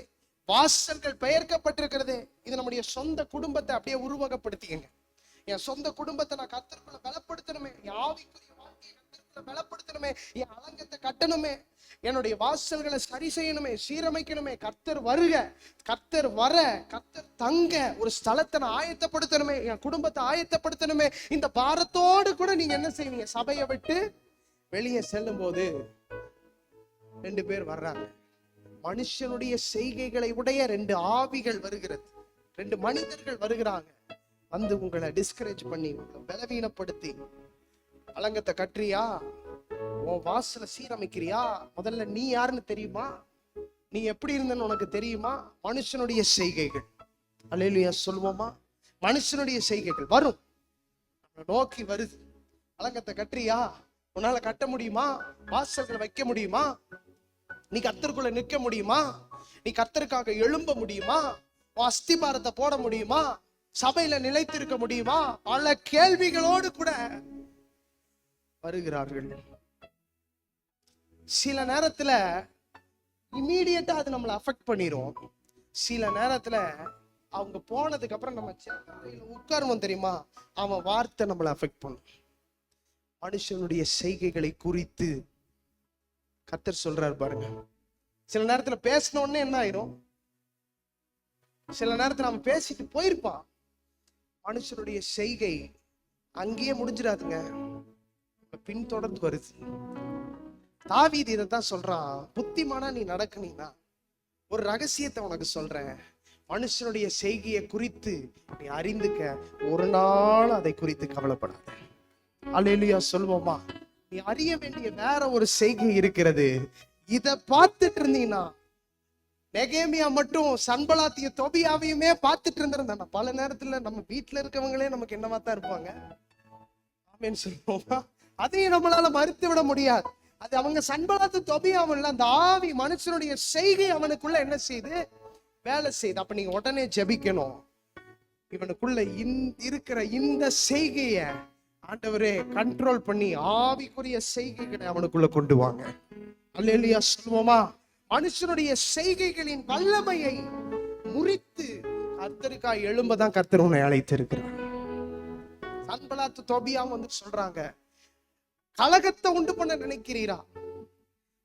வாசல்கள் பெயர்க்கப்பட்டிருக்கிறது. இது நம்முடைய சொந்த குடும்பத்தை அப்படியே உருவகப்படுத்திக்கங்க. என் சொந்த குடும்பத்தை நான் கர்த்தருக்குள்ள பலப்படுத்தணுமே, என் ஆவிக்குரிய வாழ்க்கையை கர்த்தருக்குள்ள பலப்படுத்தணுமே, என் அலங்கத்தை கட்டணுமே, என்னுடைய வாசல்களை சரி செய்யணுமே, சீரமைக்கணுமே. கர்த்தர் வருக, கர்த்தர் வர, கர்த்தர் தங்க ஒரு ஸ்தலத்தை நான் ஆயத்தப்படுத்தணுமே, என் குடும்பத்தை ஆயத்தப்படுத்தணுமே. இந்த பாரத்தோடு கூட நீங்க என்ன செய்வீங்க? சபையை விட்டு வெளியே செல்லும் போது 2 பேர் வர்றாங்க. மனுஷனுடைய செய்கைகளை உடைய 2 ஆவிகள் வருகிறது. 2 மனிதர்கள் வருகிறாங்க. வந்து உங்களை டிஸ்கரேஜ் பண்ணி, உங்களை பலவீனப்படுத்தி, அலங்கத்தை கட்டுறியா, உன் வாசலை சீரமைக்கிறியா, முதல்ல நீ யாருன்னு தெரியுமா, நீ எப்படி இருந்தன்னு உனக்கு தெரியுமா? மனுஷனுடைய செய்கைகள். அல்லேலூயா சொல்லுவோமா? மனுஷனுடைய செய்கைகள் வரும், நோக்கி வருது. அலங்கத்தை கட்டுறியா, உன்னால கட்ட முடியுமா? வாசல்களை வைக்க முடியுமா? நீ கர்த்தருக்குள்ள நிற்க முடியுமா? நீ கர்த்தருக்காக எழும்ப முடியுமா? அஸ்திபாரத்தை போட முடியுமா? சபையில நிலைத்திருக்க முடியுமா? பல கேள்விகளோடு கூட வருகிறார்கள். சில நேரத்துல இமீடியட்டா அது நம்மளை அஃபெக்ட் பண்ணிரும். சில நேரத்துல அவங்க போனதுக்கு அப்புறம் நம்ம உட்காருவோம் தெரியுமா, அவன் வார்த்தை நம்மளை அஃபெக்ட் பண்ணும். மனுஷனுடைய செய்கைகளை குறித்து கர்த்தர் சொல்றாரு பாருங்க. சில நேரத்துல பேசின உடனே என்ன ஆயிரும், சில நேரத்துல அவன் பேசிட்டு போயிருப்பான். மனுஷனுடைய செய்கை அங்கேயே முடிஞ்சிடாதுங்க, பின்தொடர்ந்து வருது. தாவீது இதைத்தான் சொல்றான், புத்திமானா நீ நடக்குனீங்கன்னா ஒரு ரகசியத்தை உனக்கு சொல்றேன், மனுஷனுடைய செய்கையை குறித்து நீ அறிந்துக்க, ஒரு நாள் அதை குறித்து கவலைப்படாத. அல்லேலூயா சொல்வோமா? நீ அறிய வேண்டிய வேற ஒரு செய்கை இருக்கிறது. இத பார்த்துட்டு இருந்தீங்கன்னா, நெகேமியா மட்டும் சன்பலாத்திய தொபியாவையுமே பார்த்துட்டு இருந்திருந்தாங்க. பல நேரத்துல நம்ம வீட்டுல இருக்கவங்களே நமக்கு என்னவா தான் இருப்பாங்க. ஆமென் சொல்லுவோமா? அதையும் நம்மளால மறுத்து விட முடியாது. அது அவங்க சன்பலாத்து தொபியாவில் அந்த ஆவி மனுஷனுடைய செய்கை அவனுக்குள்ள என்ன செய்து வேலை செய்யுது. அப்ப நீங்க உடனே ஜெபிக்கணும். இவனுக்குள்ள இருக்கிற இந்த செய்கைய ஆண்டவரே கண்ட்ரோல் பண்ணி ஆவிக்குரிய செய்கைகளை அவனுக்குள்ள கொண்டு வாங்க. அல்லேலூயா சொல்லுவோமா? மனுஷனுடைய செய்கைகளின் வல்லமையை முறித்து கர்த்தருக்காய் எழும்பதான் கர்த்தர் உன்னை அழைத்திருக்கிறார். சன்பலாத்து தொபியா வந்து சொல்றாங்க, கலகத்தை உண்டு பண்ண நினைக்கிறீரா?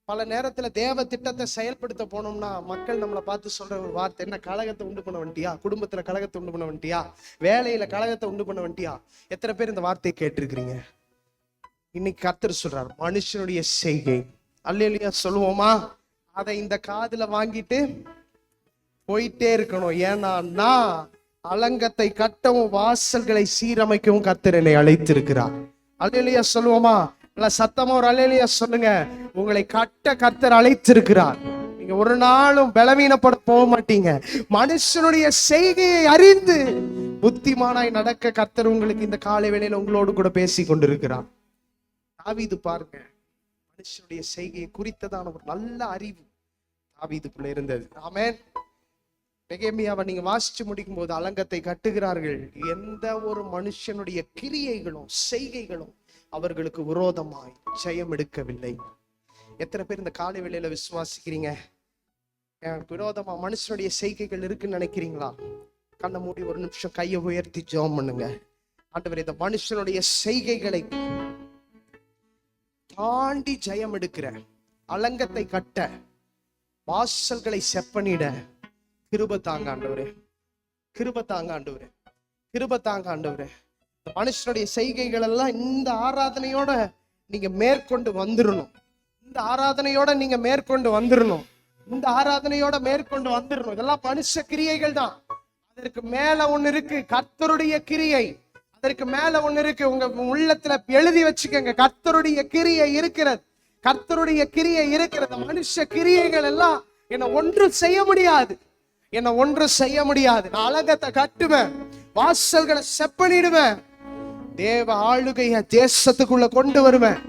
பல நேரத்துல தேவ திட்டத்தை செயல்படுத்த போனோம்னா மக்கள் நம்மளை பார்த்து சொல்ற ஒரு வார்த்தை என்ன? கலகத்தை உண்டு பண்ண வந்துட்டியா? குடும்பத்துல கலகத்தை உண்டு பண்ண வந்துட்டியா? வேலையில கலகத்தை உண்டு பண்ண வந்துட்டியா? எத்தனை பேர் இந்த வார்த்தையை கேட்டிருக்கிறீங்க? இன்னைக்கு கர்த்தர் சொல்றார், மனுஷனுடைய செய்கை. அல்லேலூயா சொல்லுவோமா? அதை இந்த காதுல வாங்கிட்டு போயிட்டே இருக்கணும். ஏன்னா அலங்கத்தை கட்டவும் வாசல்களை சீரமைக்கவும் கர்த்தர் என்னை அழைத்திருக்கிறார். அல்லேலூயா சொல்லுவோமா? சத்தமா ஒரு அல்லேலூயா சொல்லுங்க. உங்களை கட்ட கர்த்தர் அழைத்திருக்கிறார். நீங்க ஒரு நாளும் பலவீனப்பட போக மாட்டீங்க. மனுஷனுடைய செய்கையை அறிந்து புத்திமானாய் நடக்க கர்த்தர் உங்களுக்கு இந்த காலை வேளையில உங்களோடு கூட பேசி கொண்டிருக்கிறார். தாவீது பாருங்க, மனுஷனுடைய செய்கையை குறித்ததான ஒரு நல்ல அறிவு தாவீதுக்குள்ள இருந்தது. ஆமென். நெகேமியாவை நீங்க வாசிச்சு முடிக்கும் போது அலங்கத்தை கட்டுகிறார்கள். எந்த ஒரு மனுஷனுடைய கிரியைகளும் செய்கைகளும் அவர்களுக்கு விரோதமாய் ஜெயம் எடுக்கவில்லை. எத்தனை பேர் இந்த காலை வேளையில விசுவாசிக்கிறீங்க? விரோதமா மனுஷனுடைய செய்கைகள் இருக்குன்னு நினைக்கிறீங்களா? கண்ணை மூடி ஒரு நிமிஷம் கையை உயர்த்தி ஜெபம் பண்ணுங்க. ஆண்டவரே, இந்த மனுஷனுடைய செய்கைகளை தாண்டி ஜெயம் எடுக்கிற, அலங்கத்தை கட்ட, வாசல்களை செப்பனிட கிருபை தாங்க ஆண்டவரே, கிருபை தாங்க ஆண்டவரே, கிருபை தாங்க ஆண்டவரே. இந்த மனுஷனுடைய செய்கைகள் எல்லாம் இந்த ஆராதனையோட நீங்க மேற்கொண்டு வந்துடணும். இந்த ஆராதனையோட நீங்க மேற்கொண்டு வந்துடணும். இந்த ஆராதனையோட மேற்கொண்டு வந்துடணும். இதெல்லாம் மனுஷ கிரியைகள் தான். அதற்கு மேல ஒண்ணு இருக்கு, கர்த்தருடைய கிரியை. அதற்கு மேல ஒண்ணு இருக்கு. உங்க உள்ளத்துல எழுதி வச்சுக்கோங்க, கர்த்தருடைய கிரியை இருக்கிறது. கர்த்தருடைய கிரியை இருக்கிறது. மனுஷ கிரியைகள் எல்லாம் என்ன ஒன்று செய்ய முடியாது, என்ன ஒன்று செய்ய முடியாது. நான் அலங்கத்தை கட்டுவேன், வாசல்களை செப்பனிடுவேன், தேவ ஆளுகைய தேசத்துக்குள்ள கொண்டு வருவேன்,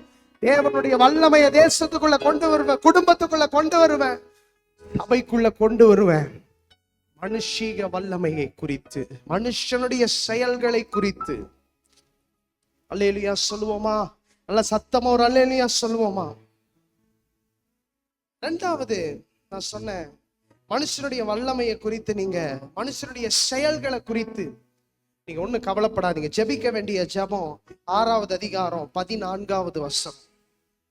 தேவனுடைய வல்லமைய தேசத்துக்குள்ள கொண்டு வருவேன், குடும்பத்துக்குள்ள கொண்டு வருவேன், சபைக்குள்ள கொண்டு வருவேன். மனுஷீக வல்லமையை குறித்து, மனுஷனுடைய செயல்களை குறித்து அல்லேலூயா சொல்லுவோமா? நல்ல சத்தமா ஒரு அல்லேலூயா சொல்லுவோமா? ரெண்டாவது நான் சொன்னேன், மனுஷனுடைய வல்லமையை குறித்து, நீங்க மனுஷனுடைய செயல்களை குறித்து நீங்க ஒண்ணு கவலைப்படாதீங்க. ஜெபிக்க வேண்டிய ஜெபம் 6வது அதிகாரம் 14வது வசனம்.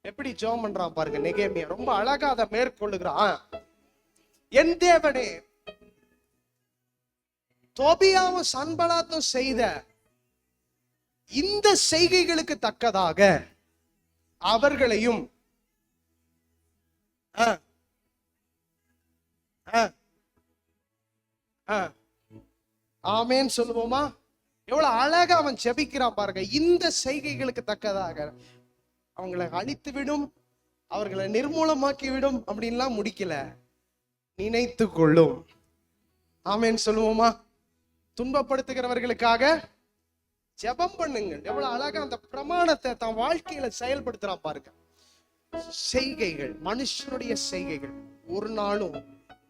எப்படி ஜெபம் பண்றான் பாருங்க நெகேமியா. ரொம்ப அழகா அதை மேற்கொள்ளுகிறான். என் தேவனே, தொபியாவும் சன்பலாத்தும் செய்த இந்த செய்கைகளுக்கு தக்கதாக அவர்களையும் ஆமேன் சொல்லுவோமா? எவ்வளவு அழகா அவன் ஜெபிக்கிறான் பாருங்க. இந்த செய்கைகளுக்கு தக்கதாக அவங்களை அழித்து விடும், அவர்களை நிர்மூலமாக்கி விடும் அப்படின்லாம் முடிக்கல, நினைத்து கொள்ளும். ஆமேன் சொல்லுவோமா? துன்பப்படுத்துகிறவர்களுக்காக ஜெபம் பண்ணுங்கள். எவ்வளவு அழகா அந்த பிரமாணத்தை தன் வாழ்க்கையில செயல்படுத்துறான் பாருங்க. செய்கைகள், மனுஷனுடைய செய்கைகள் ஒரு நாளும்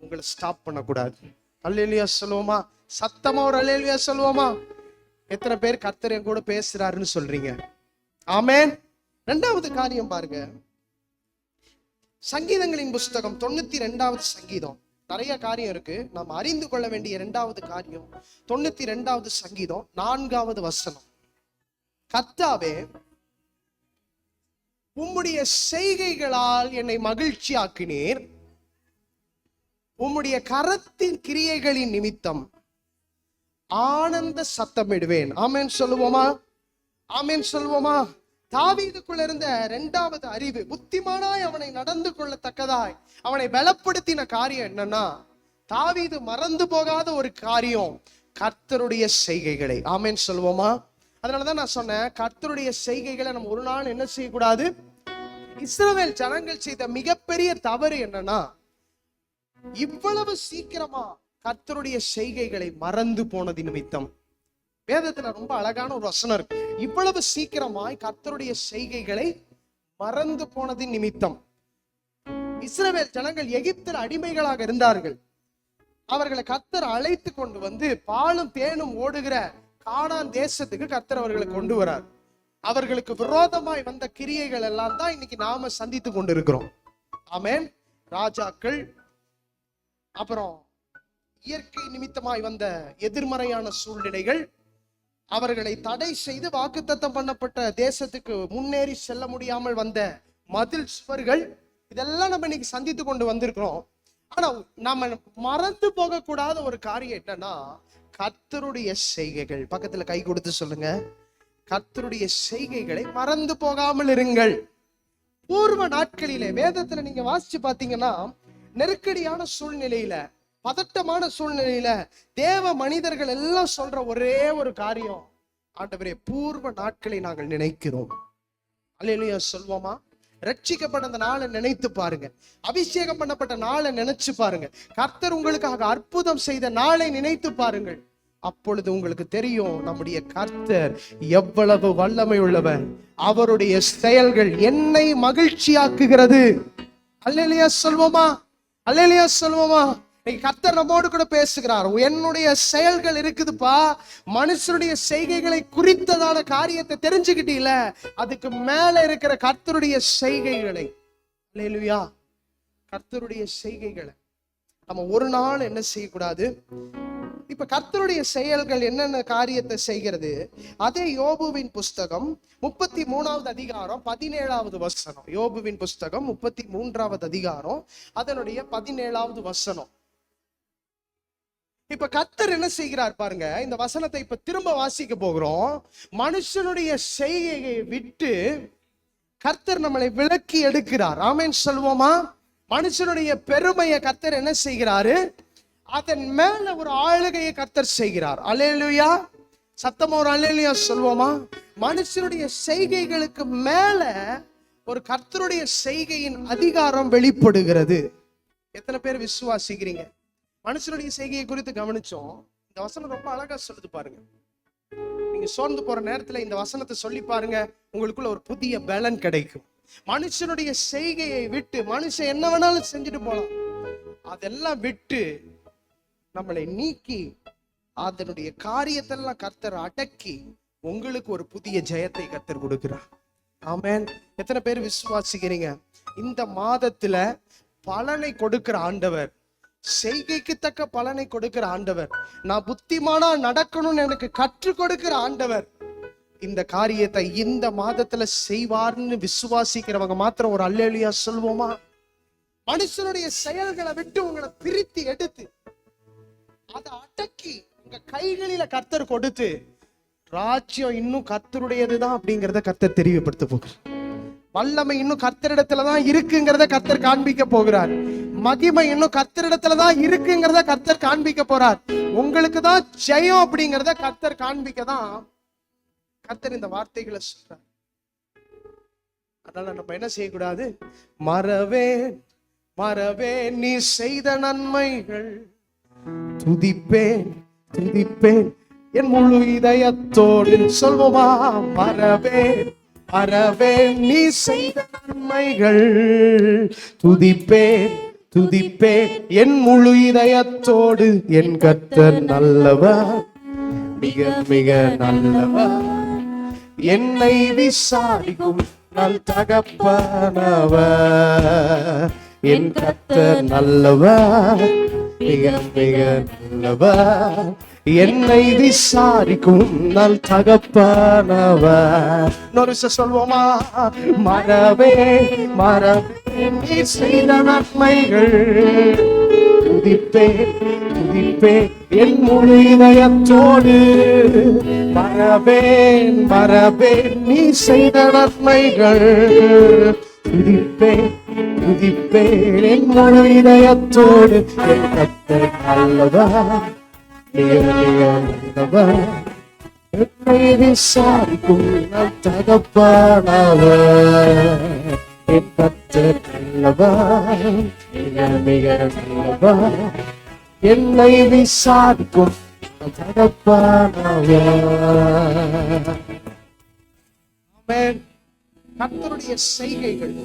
உங்களை ஸ்டாப் பண்ணக்கூடாது. அல்லேலூயா சொல்லுவோமா? சத்தமா ஒரு அல்லேலூயா சொல்லுவோமா? எத்தனை பேர் கர்த்தர் என் கூட பேசுறாருன்னு சொல்றீங்க? ஆமென். ரெண்டாவது காரியம் பாருங்க, சங்கீதங்களின் புஸ்தகம் 92வது சங்கீதம். நிறைய காரியம் இருக்கு, நாம் அறிந்து கொள்ள வேண்டிய இரண்டாவது காரியம் 92வது சங்கீதம் 4வது வசனம். கர்த்தாவே, உம்முடைய செய்கைகளால் என்னை மகிழ்ச்சி ஆக்கினீர், உம்முடைய கரத்தின் கிரியைகளின் நிமித்தம் ஆனந்த சத்தமிடுவேன். ஆமென் சொல்லுவோமா? ஆமென் சொல்லுவோமா? தாவீதுக்குள்ள இருந்த இரண்டாவது அறிவு, புத்திமானாய் அவனை நடந்து கொள்ளத்தக்கதாய் அவனை பலப்படுத்தின காரியம் என்னன்னா, தாவீது மறந்து போகாத ஒரு காரியம், கர்த்தருடைய செய்கைகளை. ஆமென் சொல்லுவோமா? அதனாலதான் நான் சொன்னேன், கர்த்தருடைய செய்கைகளை நம்ம ஒரு நாள் என்ன செய்யக்கூடாது. இஸ்ரவேல் ஜனங்கள் செய்த மிகப்பெரிய தவறு என்னன்னா, இவ்வளவு சீக்கிரமா கர்த்தருடைய செய்கைகளை மறந்து போனது நிமித்தம். வேதத்துல ரொம்ப அழகான ஒரு வசனம் இருக்கு. இவ்வளவு சீக்கிரமாய் கர்த்தருடைய செய்கைகளை மறந்து போனது நிமித்தம். இஸ்ரவேல் ஜனங்கள் எகிப்தில் அடிமைகளாக இருந்தார்கள். அவர்களை கர்த்தர் அழைத்து கொண்டு வந்து பாலும் தேனும் ஓடுகிற கானான் தேசத்துக்கு கர்த்தர் அவர்களை கொண்டு வரார். அவர்களுக்கு விரோதமாய் வந்த கிரியைகள் எல்லாம் தான் இன்னைக்கு நாம சந்தித்து கொண்டிருக்கிறோம். ஆமென். ராஜாக்கள், அப்புறம் இயற்கை நிமித்தமாய் வந்த எதிர்மறையான சூழ்நிலைகள், அவர்களை தடை செய்து வாக்குத்தத்தம் பண்ணப்பட்ட தேசத்துக்கு முன்னேறி செல்ல முடியாமல் வந்த மதில் சுவர்கள், இதெல்லாம் நம்ம இன்னைக்கு சந்தித்து கொண்டு வந்திருக்கிறோம். ஆனா நம்ம மறந்து போக கூடாத ஒரு காரியம் என்னன்னா, கர்த்தருடைய செய்கைகள். பக்கத்துல கை கொடுத்து சொல்லுங்க, கர்த்தருடைய செய்கைகளை மறந்து போகாமல் இருங்கள். பூர்வ நாட்களிலே வேதத்துல நீங்க வாசிச்சு பாத்தீங்கன்னா, நெருக்கடியான சூழ்நிலையில, பதட்டமான சூழ்நிலையில தேவ மனிதர்கள் எல்லாம் சொல்ற ஒரே ஒரு காரியம், ஆண்டவரே பூர்வ நாட்களை நாங்கள் நினைக்கிறோம். அல்லேலூயா சொல்வோமா? ரட்சிக்கப்பட்ட அந்த நாளை நினைத்து பாருங்க. அபிஷேகம் பண்ணப்பட்ட நாளை நினைச்சு பாருங்க. கர்த்தர் உங்களுக்காக அற்புதம் செய்த நாளை நினைத்து பாருங்கள். அப்பொழுது உங்களுக்கு தெரியும், நம்முடைய கர்த்தர் எவ்வளவு வல்லமை உள்ளவர். அவருடைய செயல்கள் என்னை மகிழ்ச்சியாக்குகிறது. அல்லேலூயா சொல்வோமா? அல்லேலூயா சொல்வோமா? கர்த்தர் நம்மோடு கூட பேசுகிறார். என்னுடைய செயல்கள் இருக்குதுப்பா, மனுஷனுடைய செய்கைகளை குறித்ததான காரியத்தை தெரிஞ்சுக்கிட்டீல, அதுக்கு மேல இருக்கிற கர்த்தருடைய செய்கைகளை, அல்லேலூயா, கர்த்தருடைய செய்கைகளை நம்ம ஒரு நாள் என்ன செய்யக்கூடாது. இப்ப கர்த்தருடைய செயல்கள் என்னென்ன காரியத்தை செய்கிறது, அதே யோபுவின் புஸ்தகம் 33வது அதிகாரம் 17வது வசனம். யோபுவின் புஸ்தகம் 33வது அதிகாரம் அதனுடைய 17வது வசனம். இப்ப கர்த்தர் என்ன செய்கிறார் பாருங்க. இந்த வசனத்தை இப்ப திரும்ப வாசிக்க போகிறோம். மனுஷனுடைய செய்கையை விட்டு கர்த்தர் நம்மளை விலக்கி எடுக்கிறார். ஆமென் சொல்வோமா? மனுஷனுடைய பெருமையை கர்த்தர் என்ன செய்கிறாரு, அதன் மேல ஒரு ஆளுகையை கர்த்தர் செய்கிறார். அல்லேலூயா. சத்தமா ஒரு அல்லேலூயா சொல்வோமா? மனுஷனுடைய செய்கைகளுக்கு மேல ஒரு கர்த்தருடைய செய்கையின் அதிகாரம் வெளிப்படுகிறது. எத்தனை பேர் விசுவாசிக்கிறீங்க? மனுஷனுடைய செய்கையை குறித்து கவனிச்சோம். இந்த வசனம் ரொம்ப அழகா சொல்லுது பாருங்க. நீங்க சோர்ந்து போற நேரத்துல இந்த வசனத்தை சொல்லி பாருங்க, உங்களுக்குள்ள ஒரு புதிய பலன் கிடைக்கும். மனுஷனுடைய செய்கையை விட்டு, மனுஷன் என்ன வேணாலும் செஞ்சுட்டு போலாம், அதெல்லாம் விட்டு நம்மளை நீக்கி அதனுடைய காரியத்தெல்லாம் கர்த்தர் அடக்கி உங்களுக்கு ஒரு புதிய ஜெயத்தை கர்த்தர் கொடுக்கிறார். ஆமென். எத்தனை பேர் விசுவாசிக்கிறீங்க? இந்த மாதத்துல பலனை கொடுக்கிற ஆண்டவர், செய்கைக்கு தக்க பலனை கொடுக்கிற ஆண்டவர், நான் புத்திமானா நடக்கணும்னு எனக்கு கற்றுக் கொடுக்கிற ஆண்டவர் இந்த காரியத்தை இந்த மாதத்துல செய்வார்னு விசுவாசிக்கிறவங்க மாத்திரம் ஒரு அல்லேலூயா சொல்வோமா? மனுஷனுடைய செயல்களை விட்டு உங்களை பிரித்து எடுத்து அதை அடக்கி உங்க கைகளில கர்த்தர் கொடுத்து, ராஜ்யம் இன்னும் கர்த்தருடையதுதான் அப்படிங்கிறத கர்த்தர் தெரியப்படுத்த போகிறார். வல்லமை இன்னும் கர்த்தரிடத்துலதான் இருக்குங்கிறத கர்த்தர் காண்பிக்க போகிறார். மகிமை இன்னும் கர்த்தரிடத்துலதான் இருக்குங்கிறத கர்த்தர் காண்பிக்க போறார். உங்களுக்கு தான் ஜெயம் அப்படிங்கிறத கர்த்தர் காண்பிக்க தான் கர்த்தர் இந்த வார்த்தைகளை சொல்றார். அதனால நம்ம என்ன செய்யக்கூடாது? மறவேன் மறவேன் நீ செய்த நன்மைகள், துதிப்பேன் துதிப்பேன் என் முழு இதயத்தோடு. சொல்வோமா? மறவேன் மறவேன் நீ செய்த நன்மைகள், துதிப்பேன் துதிப்பேன் என் முழு இதயத்தோடு. என் கர்த்தர் நல்லவர், மிக மிக நல்லவர், என்னை விசாரிக்கும் நல் தகப்பனவர். என் கர்த்தர் நல்லவர், மிக மிக நல்லவர், என்னை விசாரிக்கும் நல் தகப்பனவர். இன்னொரு சொல்வோமா? மறவே மறவே நீ செய்த நன்மைகள், துதிப்பேன் துதிப்பேன் என் முழு இதயத்தோடு. மறவேன் மறவேன் நீ செய்த நன்மைகள், துதிப்பேன் துதிப்பேன் என் முழு இதயத்தோடு. என் கர்த்தர் நல்லவர், மிக மிக நல்லவர், என்னை விசாரிக்கும் நல் தகப்பனாவர் என் கர்த்தர் நல்லவர், மிக மிக நல்லவர். என்னை விசாரிக்கும் நல் தகப்பனாவர். ஆமென். கர்த்தருடைய செய்கைகள்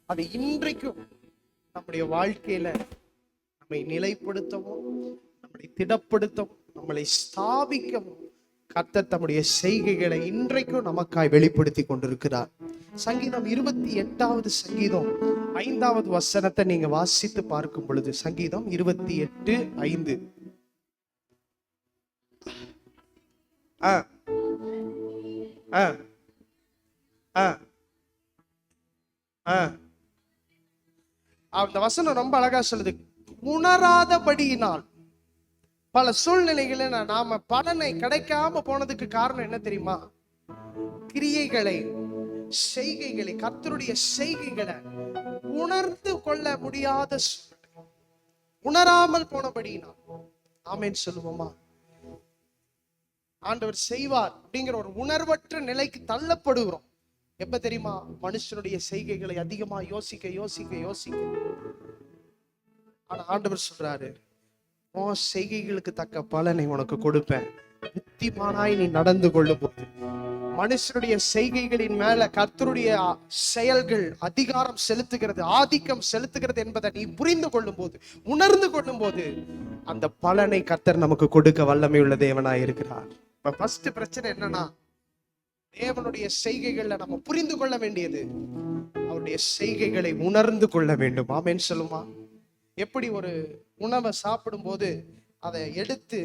அது இன்றைக்கும் நம்முடைய வாழ்க்கையில நம்மை நிலைப்படுத்தவும், நம்மளை திடப்படுத்தவும், நம்மளை ஸ்தாபிக்கவும் கர்த்தர் தம்முடைய செய்கைகளை இன்றைக்கும் நமக்காய் வெளிப்படுத்தி கொண்டிருக்கிறார். சங்கீதம் 28வது சங்கீதம் 5வது வசனத்தை நீங்க வாசித்து பார்க்கும் பொழுது, சங்கீதம் 28:5. அந்த வசனம் ரொம்ப அழகா சொல்லுது. உணராதபடியினால் பல சூழ்நிலைகளை நாம பலனை கிடைக்காம போனதுக்கு காரணம் என்ன தெரியுமா? கிரியைகளை, செய்கைகளை, கர்த்தருடைய செய்கைகளை உணர்ந்து கொள்ள முடியாத உணராமல் போனபடியினால். ஆமென் சொல்லுவோமா? ஆண்டவர் செய்வார் அப்படிங்கிற ஒரு உணர்வற்ற நிலைக்கு தள்ளப்படுகிறோம். எப்ப தெரியுமா? மனுஷனுடைய செய்கைகளை அதிகமா யோசிக்க யோசிக்க யோசிக்க. ஆனா ஆண்டவர் சொல்றாரு, உன் செய்கைகளுக்கு தக்க பலனை உனக்கு கொடுப்பேன், புத்திமானாய் நீ நடந்து கொள்ளும் போது. மனுஷனுடைய செய்கைகளின் மேல கர்த்தருடைய செயல்கள் அதிகாரம் செலுத்துகிறது, ஆதிக்கம் செலுத்துகிறது என்பதை நீ புரிந்து கொள்ளும் போது, உணர்ந்து கொள்ளும் போது, அந்த பலனை கர்த்தர் நமக்கு கொடுக்க வல்லமை உள்ள தேவனாய் இருக்கிறார். இப்ப ஃபர்ஸ்ட் பிரச்சனை என்னன்னா, தேவனுடைய செய்கைகளை நம்ம புரிந்து கொள்ள வேண்டியது, அவருடைய செய்கைகளை உணர்ந்து கொள்ள வேண்டும். ஆமென் சொல்லுமா? எப்படி ஒரு உணவை சாப்பிடும் போது அதை எடுத்து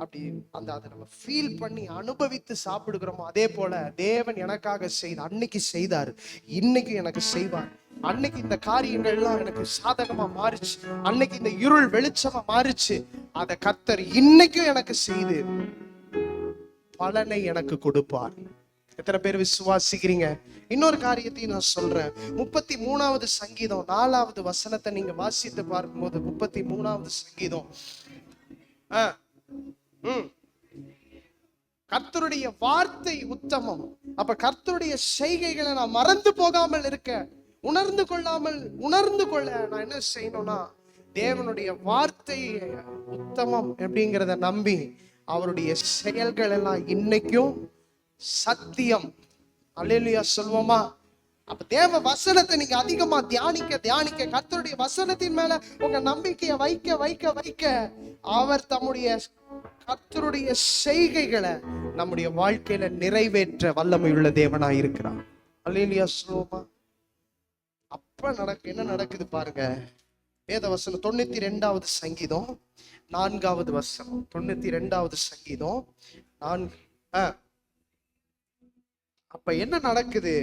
அப்படி அதை நம்ம ஃபீல் பண்ணி அனுபவித்து சாப்பிடுகிறோமோ, அதே போல தேவன் எனக்காக அன்னைக்கு செய்தார், இன்னைக்கு எனக்கு செய்வார். அன்னைக்கு இந்த காரியங்கள்லாம் எனக்கு சாதகமா மாறிச்சு, அன்னைக்கு இந்த இருள் வெளிச்சமா மாறிச்சு, அதை கர்த்தர் இன்னைக்கும் எனக்கு செய்து பலனை எனக்கு கொடுப்பார். எத்தனை பேர் விசுவாசிக்கிறீங்க? இன்னொரு காரியத்தையும் நான் சொல்றேன். 33வது சங்கீதம் 4வது வசனத்தை நீங்க வாசித்து பார்க்கும்போது, 33வது சங்கீதம், கர்த்தருடைய வார்த்தை உத்தமம். அப்ப கர்த்தருடைய செய்கைகளை நான் மறந்து போகாமல் இருக்க, உணர்ந்து கொள்ள நான் என்ன செய்யணும்னா, தேவனுடைய வார்த்தை உத்தமம் அப்படிங்கிறத நம்பி அவருடைய செயல்கள் எல்லாம் இன்னைக்கும் சத்தியம். அல்லேலூயா சொல்வோமா? அப்ப தேவ வசனத்தை நீங்க அதிகமா தியானிக்க கர்த்தருடைய வசனத்தின் மேல உங்க நம்பிக்கையை வைக்க அவர் தம்முடைய கர்த்தருடைய செய்கைகளை நம்முடைய வாழ்க்கையில நிறைவேற்ற வல்லமை உள்ள தேவனாய் இருக்கிறார். அல்லேலூயா சொல்வோமா? அப்ப என்ன நடக்குது பாருங்க. வேத வசனம் 92வது சங்கீதம் 4வது வசனம். 92வது சங்கீதம் 4. அப்ப என்ன நடக்குது?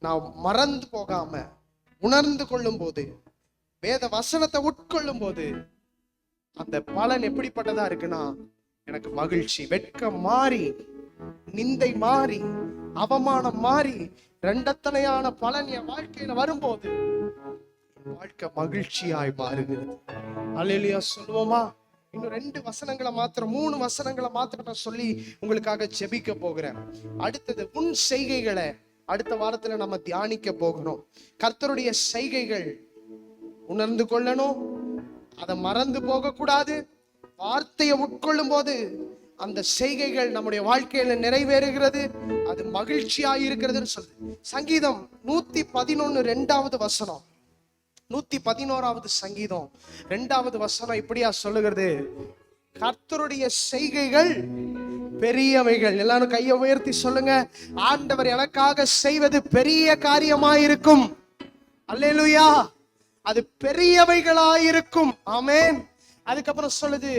நான் மறந்து போகாம உணர்ந்து கொள்ளும் போது, வேத வசனத்தை உட்கொள்ளும் போது, அந்த பலன் எப்படிப்பட்டதா இருக்குன்னா, எனக்கு மகிழ்ச்சி. வெட்கம் மாறி, நிந்தை மாறி, அவமானம் மாறி, ரெண்டத்தனையான பலன் என் வாழ்க்கையில வரும்போது வாழ்க்கை மகிழ்ச்சியாய் மாறுகிறது. அல்லேலூயா சொல்லுவோமா? இன்னும் 2 வசனங்களை மாத்திரம், 3 வசனங்களை மாத்திரம் நான் சொல்லி உங்களுக்காக ஜெபிக்க போகிறேன். அடுத்தது உன் செய்கைகளை அடுத்த வாரத்துல நம்ம தியானிக்க போகிறோம். கர்த்தருடைய செய்கைகள் உணர்ந்து கொள்ளணும், அதை மறந்து போக கூடாது. வார்த்தையை உட்கொள்ளும் போது அந்த செய்கைகள் நம்முடைய வாழ்க்கையில நிறைவேறுகிறது, அது மகிழ்ச்சியாய் இருக்கிறதுன்னு சொல்லுது. சங்கீதம் 111 2வது வசனம். 111வது சங்கீதம் 2வது வசனம் இப்படியா சொல்லுகிறது, கர்த்தருடைய செய்கைகள் பெரியவைகள். எல்லாரும் கையை உயர்த்தி சொல்லுங்க, ஆண்டவர் எனக்காக செய்வது பெரிய காரியமாயிருக்கும். அல்லேலூயா, அது பெரியவைகளாயிருக்கும். ஆமென். அதுக்கப்புறம் சொல்லுது,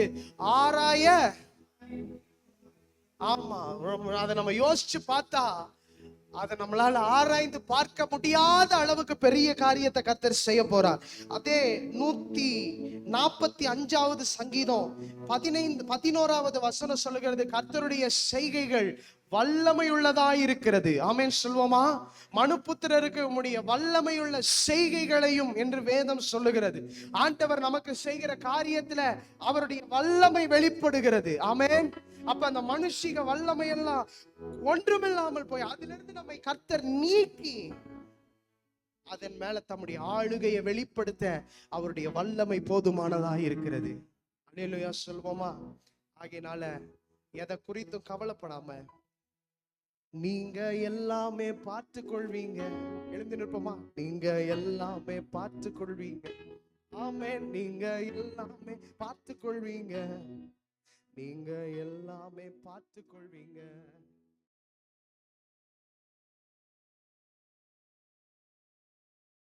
ஆராய, ஆமா, அதை நம்ம யோசிச்சு பார்த்தா அதை நம்மளால ஆராய்ந்து பார்க்க முடியாத அளவுக்கு பெரிய காரியத்தை கர்த்தர் செய்ய போறார். அதே 145வது சங்கீதம் 11வது வசனம் சொல்லுகிறது, கர்த்தருடைய செய்கைகள் வல்லமையுள்ளதாய் இருக்கிறது. ஆமென் சொல்வோமா? மனுபுத்திரருக்கு உம்முடைய வல்லமையுள்ள செய்கைகளையும் என்று வேதம் சொல்லுகிறது. ஆண்டவர் நமக்கு செய்கிற காரியத்துல அவருடைய வல்லமை வெளிப்படுகிறது. ஆமென். அப்ப அந்த மனுஷிக வல்லமை எல்லாம் ஒன்றுமில்லாமல் போய் அதிலிருந்து நம்மை கர்த்தர் நீக்கி அதன் மேல தம்முடைய ஆளுகையை வெளிப்படுத்த அவருடைய வல்லமை போதுமானதாக இருக்கிறது. அல்லேலூயா சொல்வோமா? ஆகையினால எதை குறித்தும் கவலைப்படாம நீங்க எல்லாமே பார்த்து கொள்வீங்க. எழுந்து நிற்போமா? நீங்க எல்லாமே பார்த்து கொள்வீங்க. ஆமென். நீங்க எல்லாமே பார்த்து கொள்வீங்க. நீங்க எல்லாமே பார்த்து கொள்வீங்க.